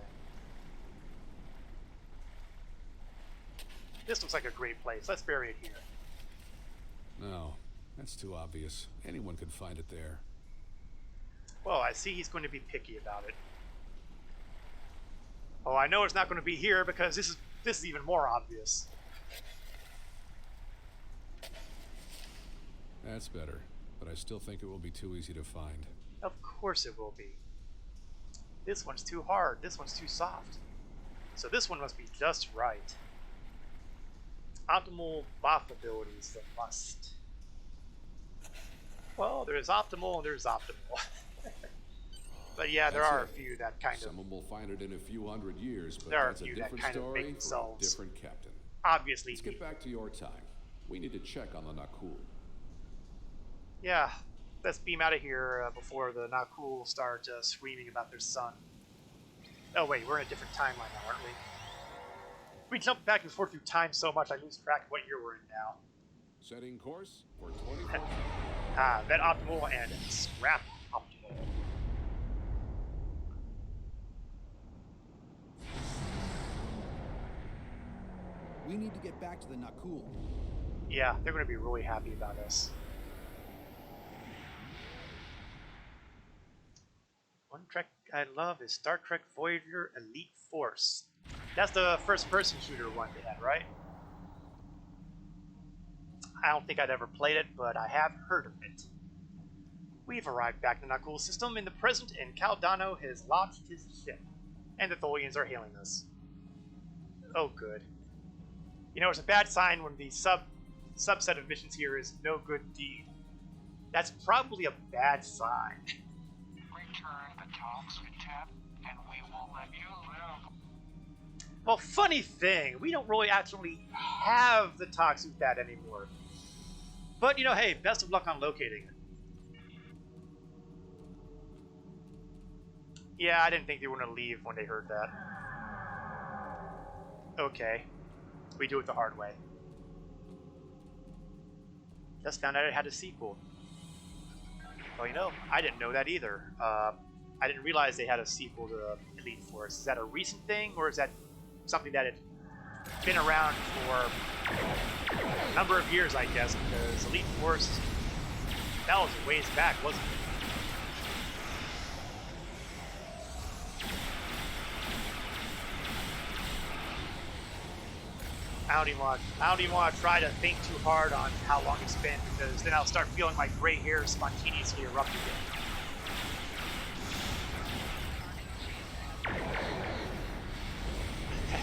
S1: This looks like a great place. Let's bury it here.
S8: No, that's too obvious. Anyone could find it there.
S1: Well, I see he's going to be picky about it. Oh, I know it's not going to be here because this is even more obvious.
S8: That's better, but I still think it will be too easy to find.
S1: Of course it will be. This one's too hard. This one's too soft. So this one must be just right. Optimal buff abilities, the must. Well, there's optimal and there's optimal. But yeah, there are a few that kind of...
S8: Someone will find it in a few hundred years, but
S1: there are a
S8: that's a
S1: few that
S8: different
S1: kind of make
S8: story for a
S1: themselves
S8: different captain.
S1: obviously
S8: Let's get back to your time. We need to check on the Nakul.
S1: Yeah, let's beam out of here before the Nakul start screaming about their son. Oh wait, we're in a different timeline now, aren't we? We jump back and forth through time so much I lose track of what year we're in now.
S8: Setting course for 24.
S1: Vet optimal and scrap optimal.
S11: We need to get back to the Nakul.
S1: Yeah, they're going to be really happy about us. One track I love is Star Trek Voyager Elite Force. That's the first-person shooter one they had, right? I don't think I'd ever played it, but I have heard of it. We've arrived back in the Nakul system in the present, and Caldano has launched his ship, and the Tholians are hailing us. Oh, good. You know, it's a bad sign when the subset of missions here is no good deed. That's probably a bad sign.
S9: Return the talks with Tep, and we will let you live.
S1: Well, funny thing, we don't really actually have the talks with that anymore. But, you know, hey, best of luck on locating it. Yeah, I didn't think they were going to leave when they heard that. Okay. We do it the hard way. Just found out it had a sequel. Well, you know, I didn't know that either. I didn't realize they had a sequel to Elite Force. Is that a recent thing, or is that something that had been around for a number of years, I guess, because Elite Force, that was a ways back, wasn't it? I don't even want to try to think too hard on how long it's been, because then I'll start feeling my gray hairs spontaneously erupt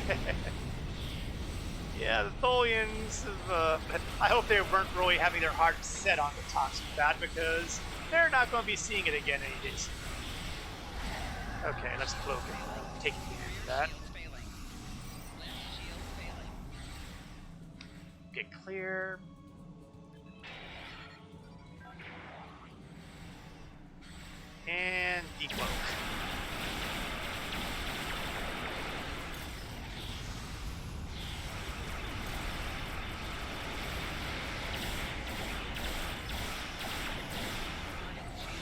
S1: again. Yeah, the Tholians have, I hope they weren't really having their hearts set on the talks with that, because they're not going to be seeing it again any day soon. Okay, let's cloak and take advantage of that. Get clear. And decloak.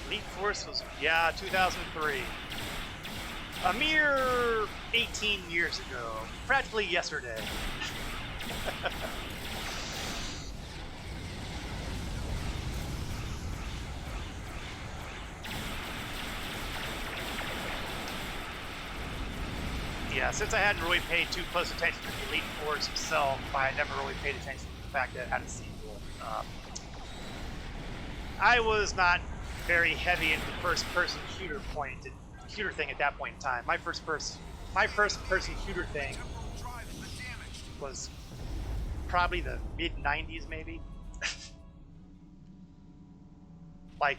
S1: Elite Force was, yeah, 2003. A mere 18 years ago. Practically yesterday. Yeah, since I hadn't really paid too close attention to the Elite Force itself, I had never really paid attention to the fact that it had a sequel. I was not very heavy into the first-person shooter thing at that point in time. My first-person shooter thing was probably the mid-90s, maybe. Like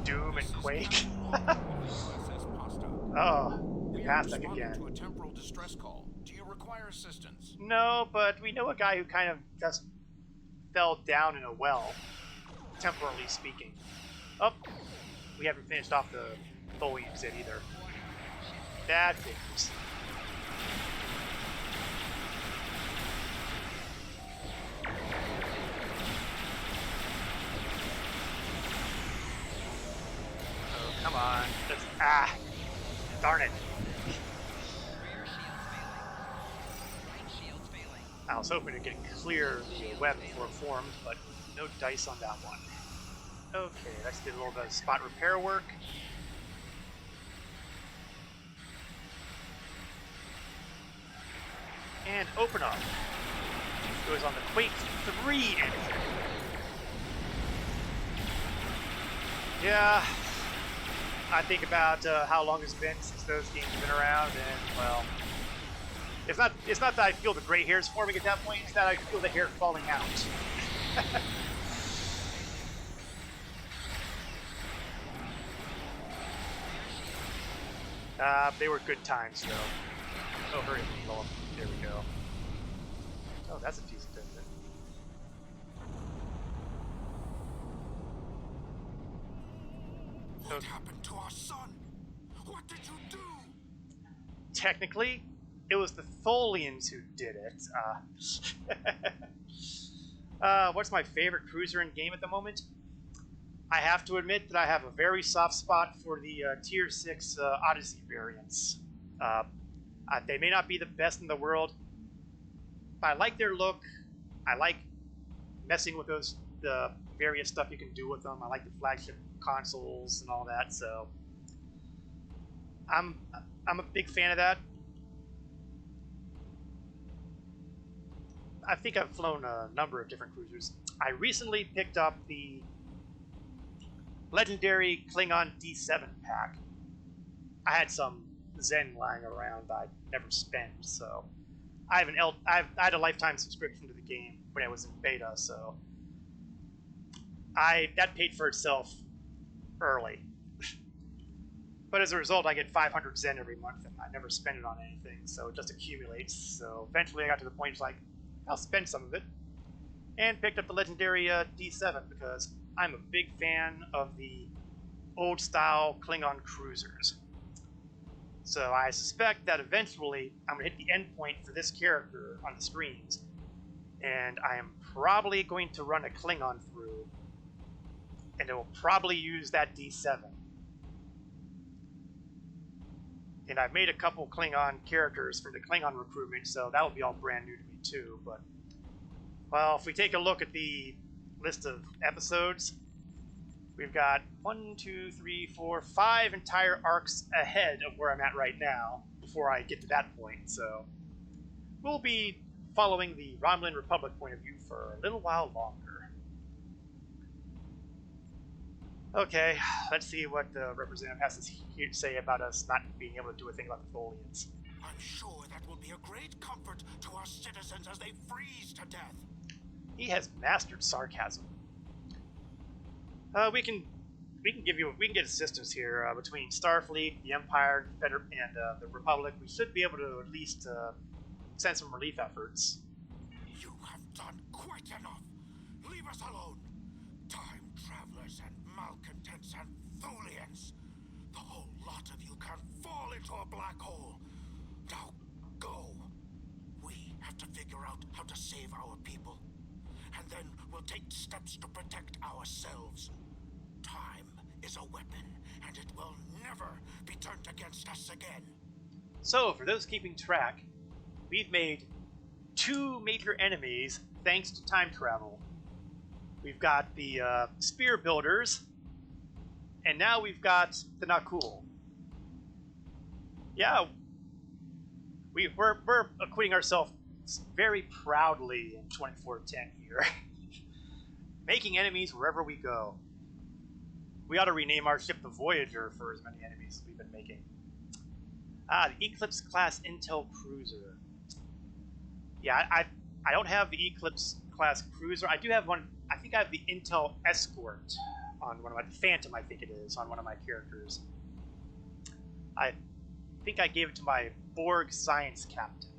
S1: Doom and Quake. Oh. Aztec again.
S9: To a temporal distress call. Do you require assistance?
S1: No, but we know a guy who kind of just fell down in a well, temporally speaking. Oh, we haven't finished off the Tholians yet either. Bad things. Oh, come on. Darn it. I was hoping to get clear the web before it formed, but no dice on that one. Okay, let's do a little bit of spot repair work. And open up. Goes on the Quake 3 engine. Yeah, I think about how long it's been since those games have been around, and well, it's not that I feel the gray hairs forming at that point, it's that I feel the hair falling out. They were good times, though. Oh, hurry, people. There we go. Oh, that's a piece of business.
S9: What happened to our son? What did you do?
S1: Technically, it was the Tholians who did it. What's my favorite cruiser in game at the moment? I have to admit that I have a very soft spot for the Tier 6 Odyssey variants. They may not be the best in the world, I like their look. I like messing with the various stuff you can do with them. I like the flagship consoles and all that, so I'm a big fan of that. I think I've flown a number of different cruisers. I recently picked up the legendary Klingon D7 pack. I had some Zen lying around I never spent, so I had a lifetime subscription to the game when I was in beta, so that paid for itself early. But as a result, I get 500 Zen every month, and I never spend it on anything, so it just accumulates. So eventually I got to the point it's like, I'll spend some of it, and picked up the legendary D7 because I'm a big fan of the old-style Klingon cruisers. So I suspect that eventually I'm going to hit the end point for this character on the screens, and I am probably going to run a Klingon through, and it will probably use that D7. And I've made a couple Klingon characters for the Klingon recruitment, so that will be all brand new to me too. But, well, if we take a look at the list of episodes, we've got 1, 2, 3, 4, 5 entire arcs ahead of where I'm at right now before I get to that point. So we'll be following the Romulan Republic point of view for a little while longer. Okay, let's see what the representative has to say about us not being able to do a thing about the Tholians.
S9: I'm sure that will be a great comfort to our citizens as they freeze to death.
S1: He has mastered sarcasm. We can get assistance here between Starfleet, the Empire, and the Republic. We should be able to at least send some relief efforts.
S9: You have done quite enough. Leave us alone. Time travelers and malcontents and Tholians. The whole lot of you can fall into a black hole. Now go. We have to figure out how to save our people. And then we'll take steps to protect ourselves. Time is a weapon, and it will never be turned against us again.
S1: So, for those keeping track, we've made 2 major enemies thanks to time travel. We've got the Spear Builders, and now we've got the Nakul. Yeah, we're acquitting ourselves very proudly in 2410 here. Making enemies wherever we go. We ought to rename our ship the Voyager for as many enemies as we've been making. The Eclipse class Intel Cruiser. Yeah, I don't have the Eclipse class Cruiser. I do have one. I think I have the Intel Escort on one of my Phantom. I think it is on one of my characters. I think I gave it to my Borg science captain.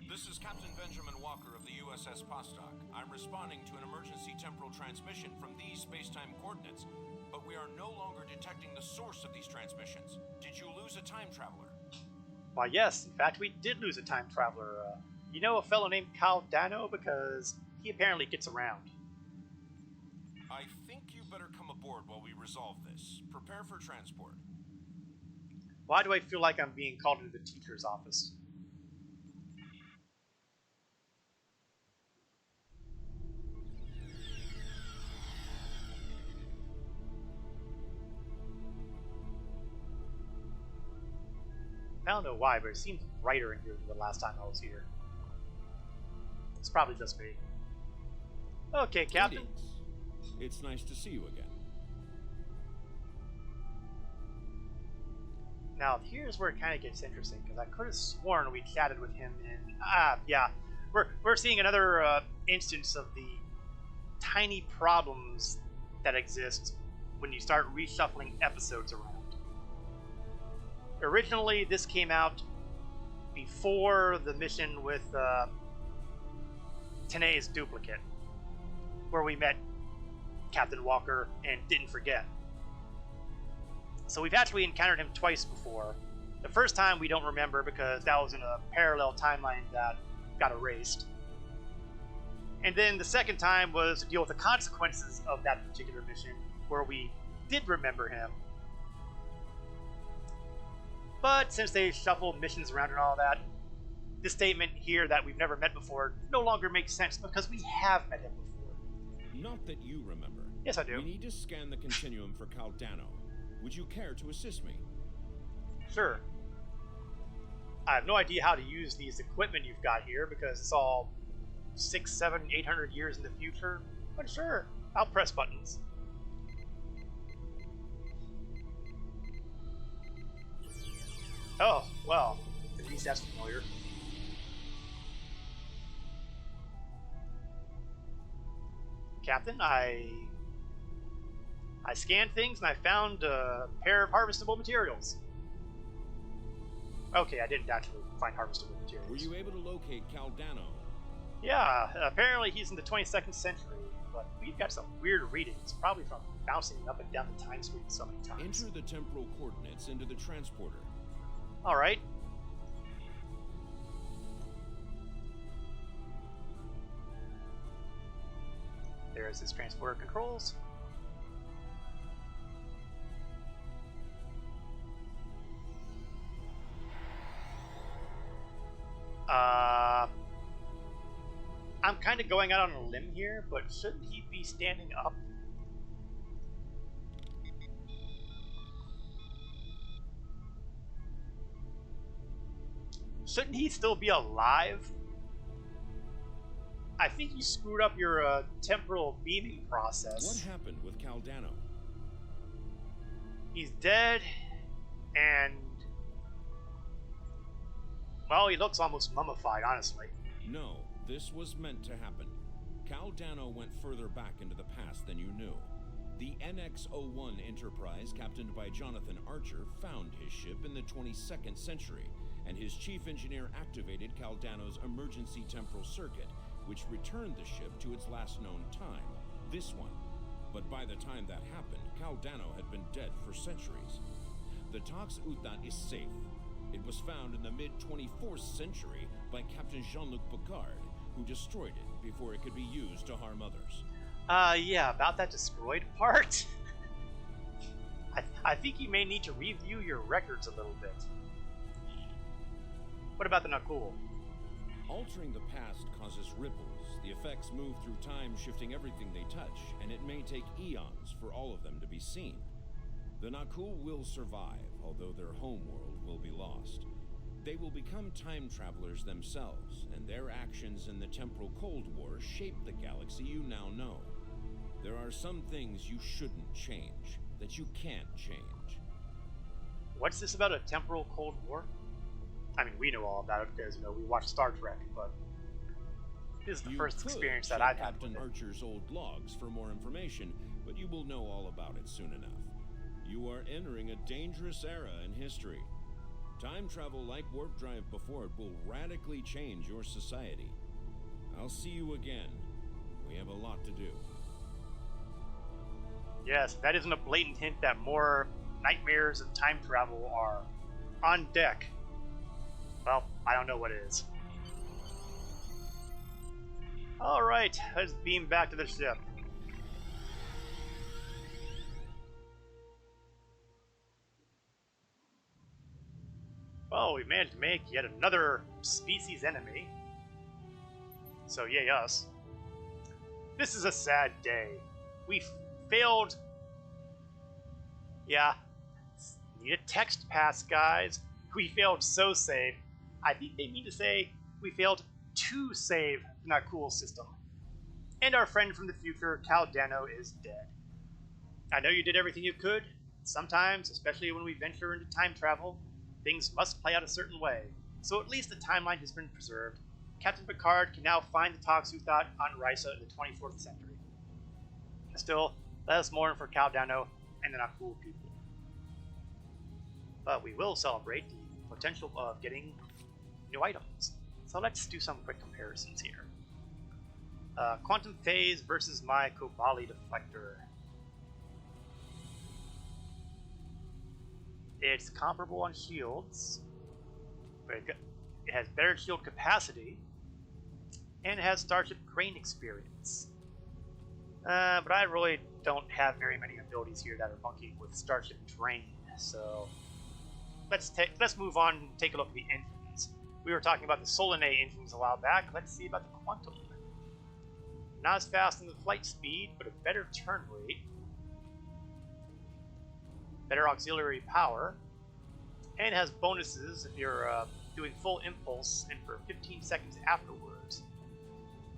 S11: This is Captain Benjamin Walker of the USS Postok. I'm responding to an emergency temporal transmission from these space-time coordinates, but we are no longer detecting the source of these transmissions. Did you lose a time traveler?
S1: Why, yes. In fact, we did lose a time traveler. You know a fellow named Caldano? Because he apparently gets around.
S11: I think you better come aboard while we resolve this. Prepare for transport.
S1: Why do I feel like I'm being called into the teacher's office? I don't know why, but it seems brighter in here than the last time I was here. It's probably just me. Okay, Captain.
S4: It's nice to see you again.
S1: Now, here's where it kind of gets interesting, because I could have sworn we chatted with him in... yeah. We're seeing another instance of the tiny problems that exist when you start reshuffling episodes around. Originally, this came out before the mission with Tene's duplicate, where we met Captain Walker and didn't forget. So we've actually encountered him twice before. The first time we don't remember because that was in a parallel timeline that got erased. And then the second time was to deal with the consequences of that particular mission, where we did remember him. But since they shuffled missions around and all that, this statement here that we've never met before no longer makes sense because we have met him before.
S4: Not that you remember.
S1: Yes, I do.
S4: We need to scan the continuum for Caldano. Would you care to assist me?
S1: Sure. I have no idea how to use these equipment you've got here because it's all 600, 700, 800 years in the future. But sure, I'll press buttons. Oh, well, at least that's familiar. Captain, I scanned things and I found a pair of harvestable materials. Okay, I didn't actually find harvestable materials.
S4: Were you able to locate Caldano?
S1: Yeah, apparently he's in the 22nd century, but we've got some weird readings, probably from bouncing up and down the time screen so many times.
S4: Enter the temporal coordinates into the transporter.
S1: Alright. There's his transporter controls. I'm kind of going out on a limb here, but shouldn't he be standing up? Shouldn't he still be alive? I think you screwed up your temporal beaming process.
S4: What happened with Caldano?
S1: He's dead, and well, he looks almost mummified, honestly.
S4: No, this was meant to happen. Caldano went further back into the past than you knew. The NX-01 Enterprise, captained by Jonathan Archer, found his ship in the 22nd century, and his chief engineer activated Caldano's emergency temporal circuit, which returned the ship to its last known time, this one. But by the time that happened, Caldano had been dead for centuries. The Tox Utat is safe. It was found in the mid-24th century by Captain Jean-Luc Picard, who destroyed it before it could be used to harm others.
S1: Yeah, about that destroyed part. I think you may need to review your records a little bit. What about the Nakul?
S4: Altering the past causes ripples. The effects move through time, shifting everything they touch, and it may take eons for all of them to be seen. The Nakul will survive, although their homeworld will be lost. They will become time travelers themselves, and their actions in the Temporal Cold War shape the galaxy you now know. There are some things you shouldn't change, that you can't change.
S1: What's this about a Temporal Cold War? I mean, we know all about it because, you know, we watch Star Trek, but this is the first experience that I've had with
S4: Captain
S1: it.
S4: Archer's old logs for more information, but you will know all about it soon enough. You are entering a dangerous era in history. Time travel like warp drive before it will radically change your society. I'll see you again. We have a lot to do.
S1: Yes, that isn't a blatant hint that more nightmares and time travel are on deck. Well, I don't know what is. Alright, let's beam back to the ship. Well, we managed to make yet another species enemy. So yay us. This is a sad day. We failed. Yeah. Need a text pass, guys. We failed so save. I think they mean to say we failed to save the Nakul system. And our friend from the future, Caldano, is dead. I know you did everything you could. Sometimes, especially when we venture into time travel, things must play out a certain way. So at least the timeline has been preserved. Captain Picard can now find the Tox Utat on Risa in the 24th century. Still, let us mourn for Caldano and the Nakul people. But we will celebrate the potential of getting new items. So let's do some quick comparisons here. Quantum Phase versus my Kobali Deflector. It's comparable on shields, but it has better shield capacity, and it has Starship Crane experience. But I really don't have very many abilities here that are funky with Starship Terrain, so let's move on and take a look at the engines. We were talking about the Solanae engines a while back. Let's see about the Quantum. Not as fast in the flight speed, but a better turn rate. Better auxiliary power. And has bonuses if you're doing full impulse and for 15 seconds afterwards.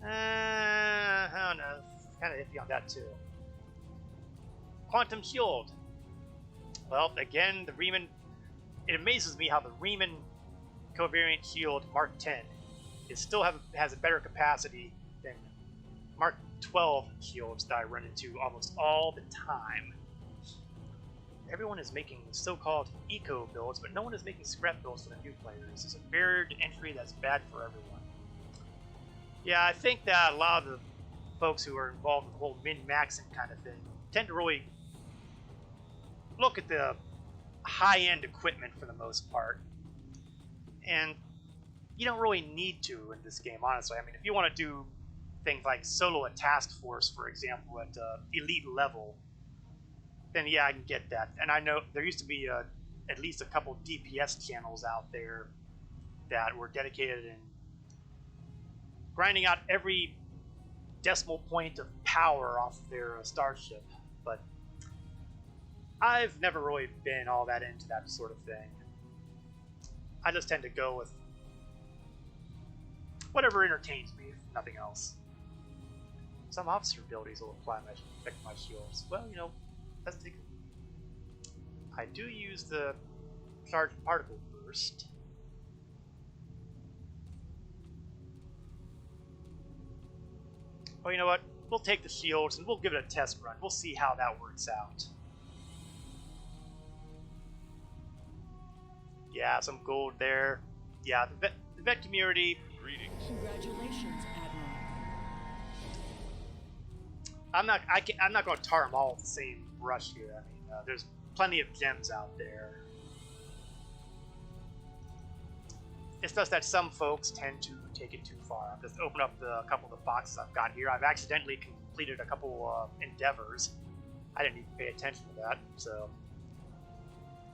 S1: I don't know. Kind of iffy on that too. Quantum Shield. Well, again, the Riemann. It amazes me how the Riemann Covariant Shield Mark 10 has a better capacity than Mark 12 shields that I run into almost all the time. Everyone is making so-called eco builds, but no one is making scrap builds for the new players. It's a barrier to entry that's bad for everyone. Yeah, I think that a lot of the folks who are involved in the whole min-maxing kind of thing tend to really look at the high-end equipment for the most part. And you don't really need to in this game, honestly. I mean, if you want to do things like solo a task force, for example, at elite level, then yeah, I can get that. And I know there used to be at least a couple DPS channels out there that were dedicated in grinding out every decimal point of power off their starship. But I've never really been all that into that sort of thing. I just tend to go with whatever entertains me, if nothing else. Some officer abilities will affect my shields. Well, you know, let's take. I do use the charged particle burst. Well, you know what? We'll take the shields and we'll give it a test run. We'll see how that works out. Yeah, some gold there. Yeah, the vet community.
S7: Greetings.
S2: Congratulations, Admiral.
S1: I'm not going to tar them all with the same brush here. I mean, there's plenty of gems out there. It's just that some folks tend to take it too far. I'll just open up a couple of the boxes I've got here. I've accidentally completed a couple endeavors. I didn't even pay attention to that, so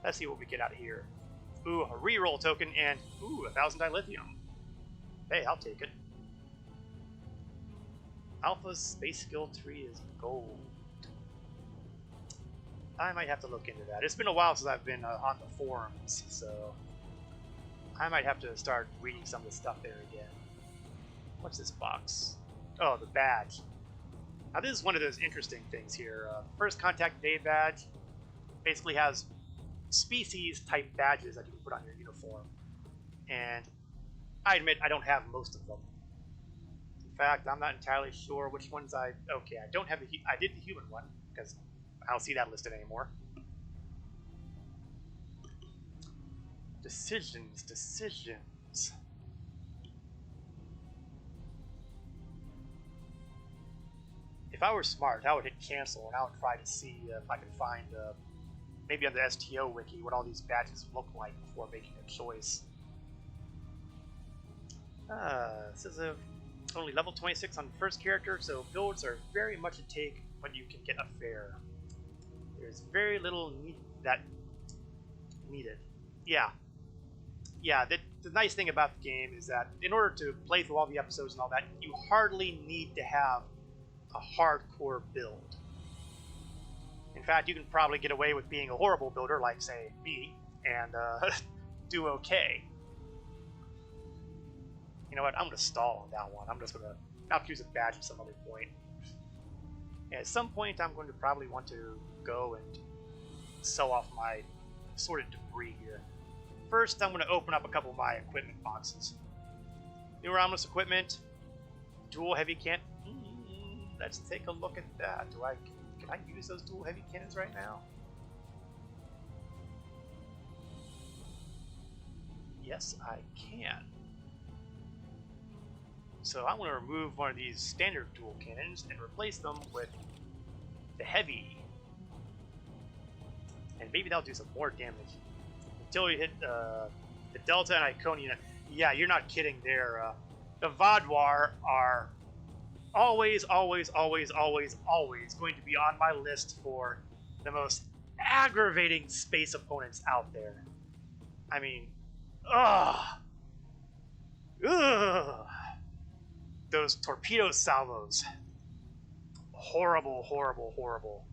S1: let's see what we get out of here. Ooh, a reroll token and ooh, 1,000 dilithium. Hey, I'll take it. Alpha's space skill 3 is gold. I might have to look into that. It's been a while since I've been on the forums, so I might have to start reading some of the stuff there again. What's this box? Oh, the badge. Now this is one of those interesting things here. First Contact Day badge basically has species type badges that you can put on your uniform, and I admit I don't have most of them. In fact, I'm not entirely sure which ones I don't have I did the human one because I don't see that listed anymore. Decisions. If I were smart, I would hit cancel and I would try to see if I could find maybe on the STO wiki what all these badges look like before making a choice. This is only level 26 on the first character, so builds are very much a take when you can get a fair. There's very little needed. Yeah, the nice thing about the game is that in order to play through all the episodes and all that, you hardly need to have a hardcore build. In fact, you can probably get away with being a horrible builder, like, say, me, and do okay. You know what? I'm going to stall on that one. I'm just going to have to use a badge at some other point. And at some point, I'm going to probably want to go and sell off my assorted debris here. First, I'm going to open up a couple of my equipment boxes. New Romulus equipment, dual heavy cannon. Let's take a look at that. Can I use those dual heavy cannons right now? Yes, I can. So I'm going to remove one of these standard dual cannons and replace them with the heavy. And maybe that'll do some more damage. Until you hit the Delta and Iconian. Yeah, you're not kidding there. The Vaadwaur are always going to be on my list for the most aggravating space opponents out there. I mean, ugh. Ugh. Those torpedo salvos. Horrible, horrible, horrible.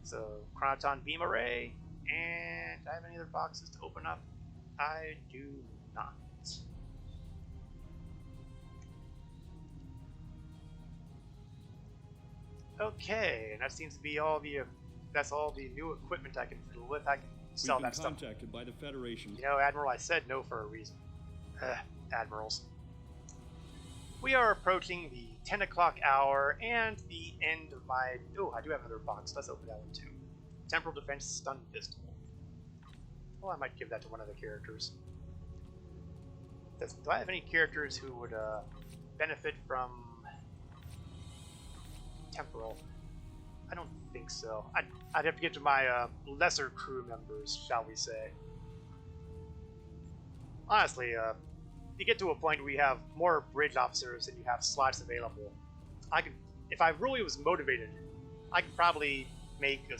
S1: So, Chronoton beam array. And do I have any other boxes to open up? I do not. Okay, and that seems to be all the. That's all the new equipment I can fiddle with. I can sell that stuff.
S4: We've been contacted by the Federation.
S1: You know, Admiral, I said no for a reason. Admirals. We are approaching the 10 o'clock hour and the end of my... Oh, I do have another box. Let's open that one too. Temporal Defense Stun Pistol. Well, I might give that to one of the characters. Do I have any characters who would benefit from Temporal? I don't think so. I'd have to get to my lesser crew members, shall we say. Honestly, you get to a point where you have more bridge officers than you have slots available. If I really was motivated, I could probably make a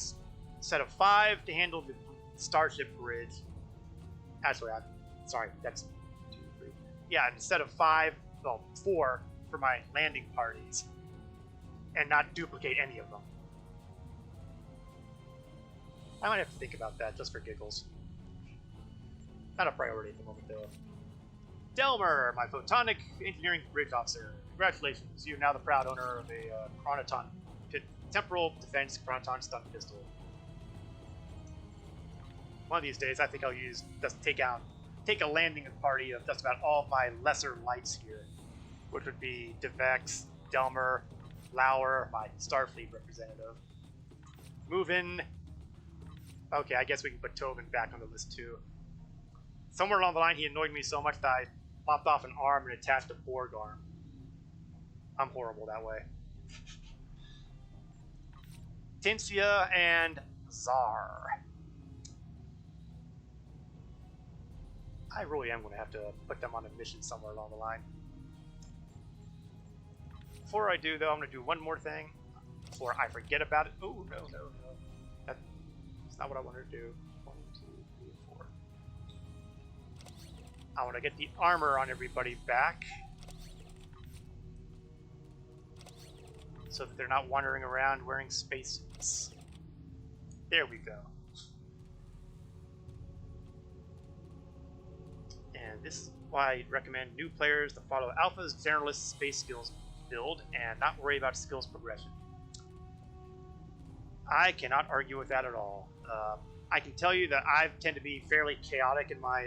S1: set of 5 to handle the Starship bridge. Actually, sorry, that's 2, 3. Yeah, instead of 5, well, 4 for my landing parties, and not duplicate any of them. I might have to think about that just for giggles. Not a priority at the moment, though. Delmer, my photonic engineering bridge officer. Congratulations, you're now the proud owner of a Chronoton Temporal Defense Chronoton Stun Pistol. One of these days, I think I'll take a landing party of just about all of my lesser lights here, which would be Devex, Delmer, Lauer, my Starfleet representative. Move in. Okay, I guess we can put Tobin back on the list too. Somewhere along the line, he annoyed me so much that I popped off an arm and attached a Borg arm. I'm horrible that way. Tincia and Czar. I really am going to have to put them on a mission somewhere along the line. Before I do, though, I'm going to do one more thing before I forget about it. Oh, no. That's not what I wanted to do. 1, 2, 3, 4. I want to get the armor on everybody back, so that they're not wandering around wearing spacesuits. There we go. And this is why I recommend new players to follow Alpha's generalist space skills build and not worry about skills progression. I cannot argue with that at all. I can tell you that I tend to be fairly chaotic in my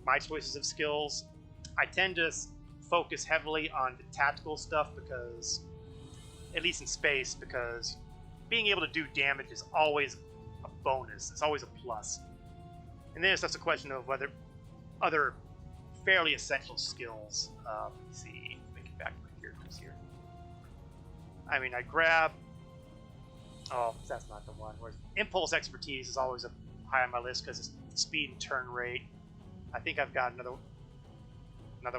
S1: my choices of skills. I tend to focus heavily on the tactical stuff because, at least in space, because being able to do damage is always a bonus. It's always a plus. And then it's just a question of whether other fairly essential skills. Let's see, let me get back to my characters here. I mean, I grab... Oh, that's not the one. Impulse expertise is always high on my list because it's speed and turn rate. I think I've got another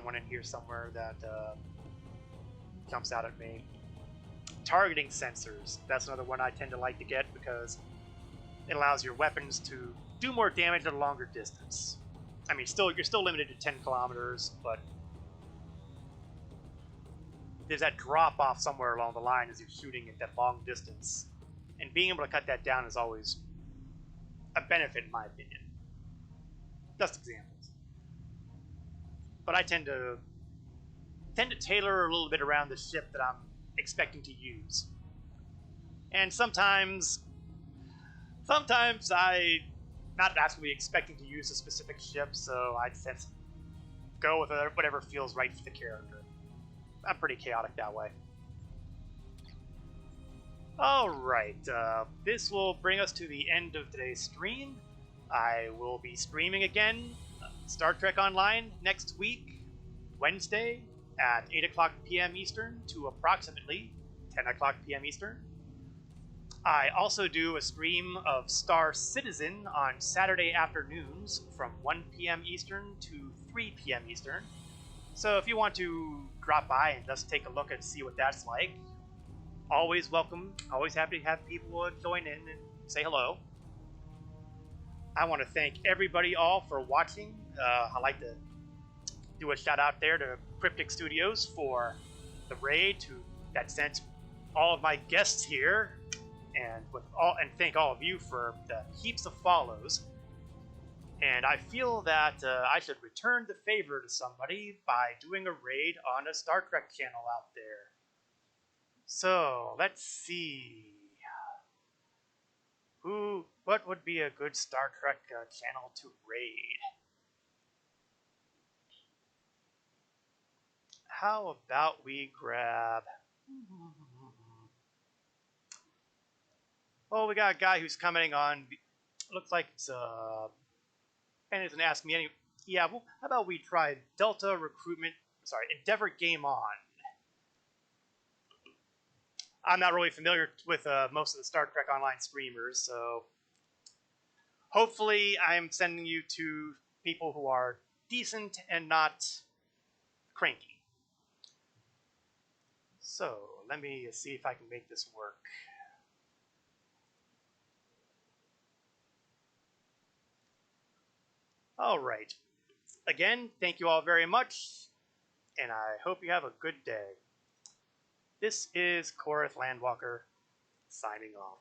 S1: one in here somewhere that jumps out at me. Targeting sensors. That's another one I tend to like to get because it allows your weapons to do more damage at a longer distance. I mean, you're still limited to 10 kilometers, but there's that drop off somewhere along the line as you're shooting at that long distance. And being able to cut that down is always a benefit, in my opinion. Just examples. But I tend to tailor a little bit around the ship that I'm expecting to use. And sometimes I'm not actually expecting to use a specific ship, so I just go with whatever feels right for the character. I'm pretty chaotic that way. Alright, this will bring us to the end of today's stream. I will be streaming again Star Trek Online next week, Wednesday, at 8 o'clock p.m. Eastern to approximately 10 o'clock p.m. Eastern. I also do a stream of Star Citizen on Saturday afternoons from 1 p.m. Eastern to 3 p.m. Eastern. So if you want to drop by and just take a look and see what that's like, always welcome. Always happy to have people join in and say hello. I want to thank everybody all for watching. I'd like to do a shout out there to Cryptic Studios for the raid that sent all of my guests here, and thank all of you for the heaps of follows. And I feel that I should return the favor to somebody by doing a raid on a Star Trek channel out there. So let's see. What would be a good Star Trek channel to raid? How about we grab... Oh, we got a guy who's commenting on... Looks like it's... and it's going to ask me any... Yeah, well, how about we try Delta Recruitment... Sorry, Endeavor Game On. I'm not really familiar with most of the Star Trek Online streamers, so... Hopefully, I'm sending you to people who are decent and not cranky. So, let me see if I can make this work. Alright. Again, thank you all very much, and I hope you have a good day. This is Korath Landwalker, signing off.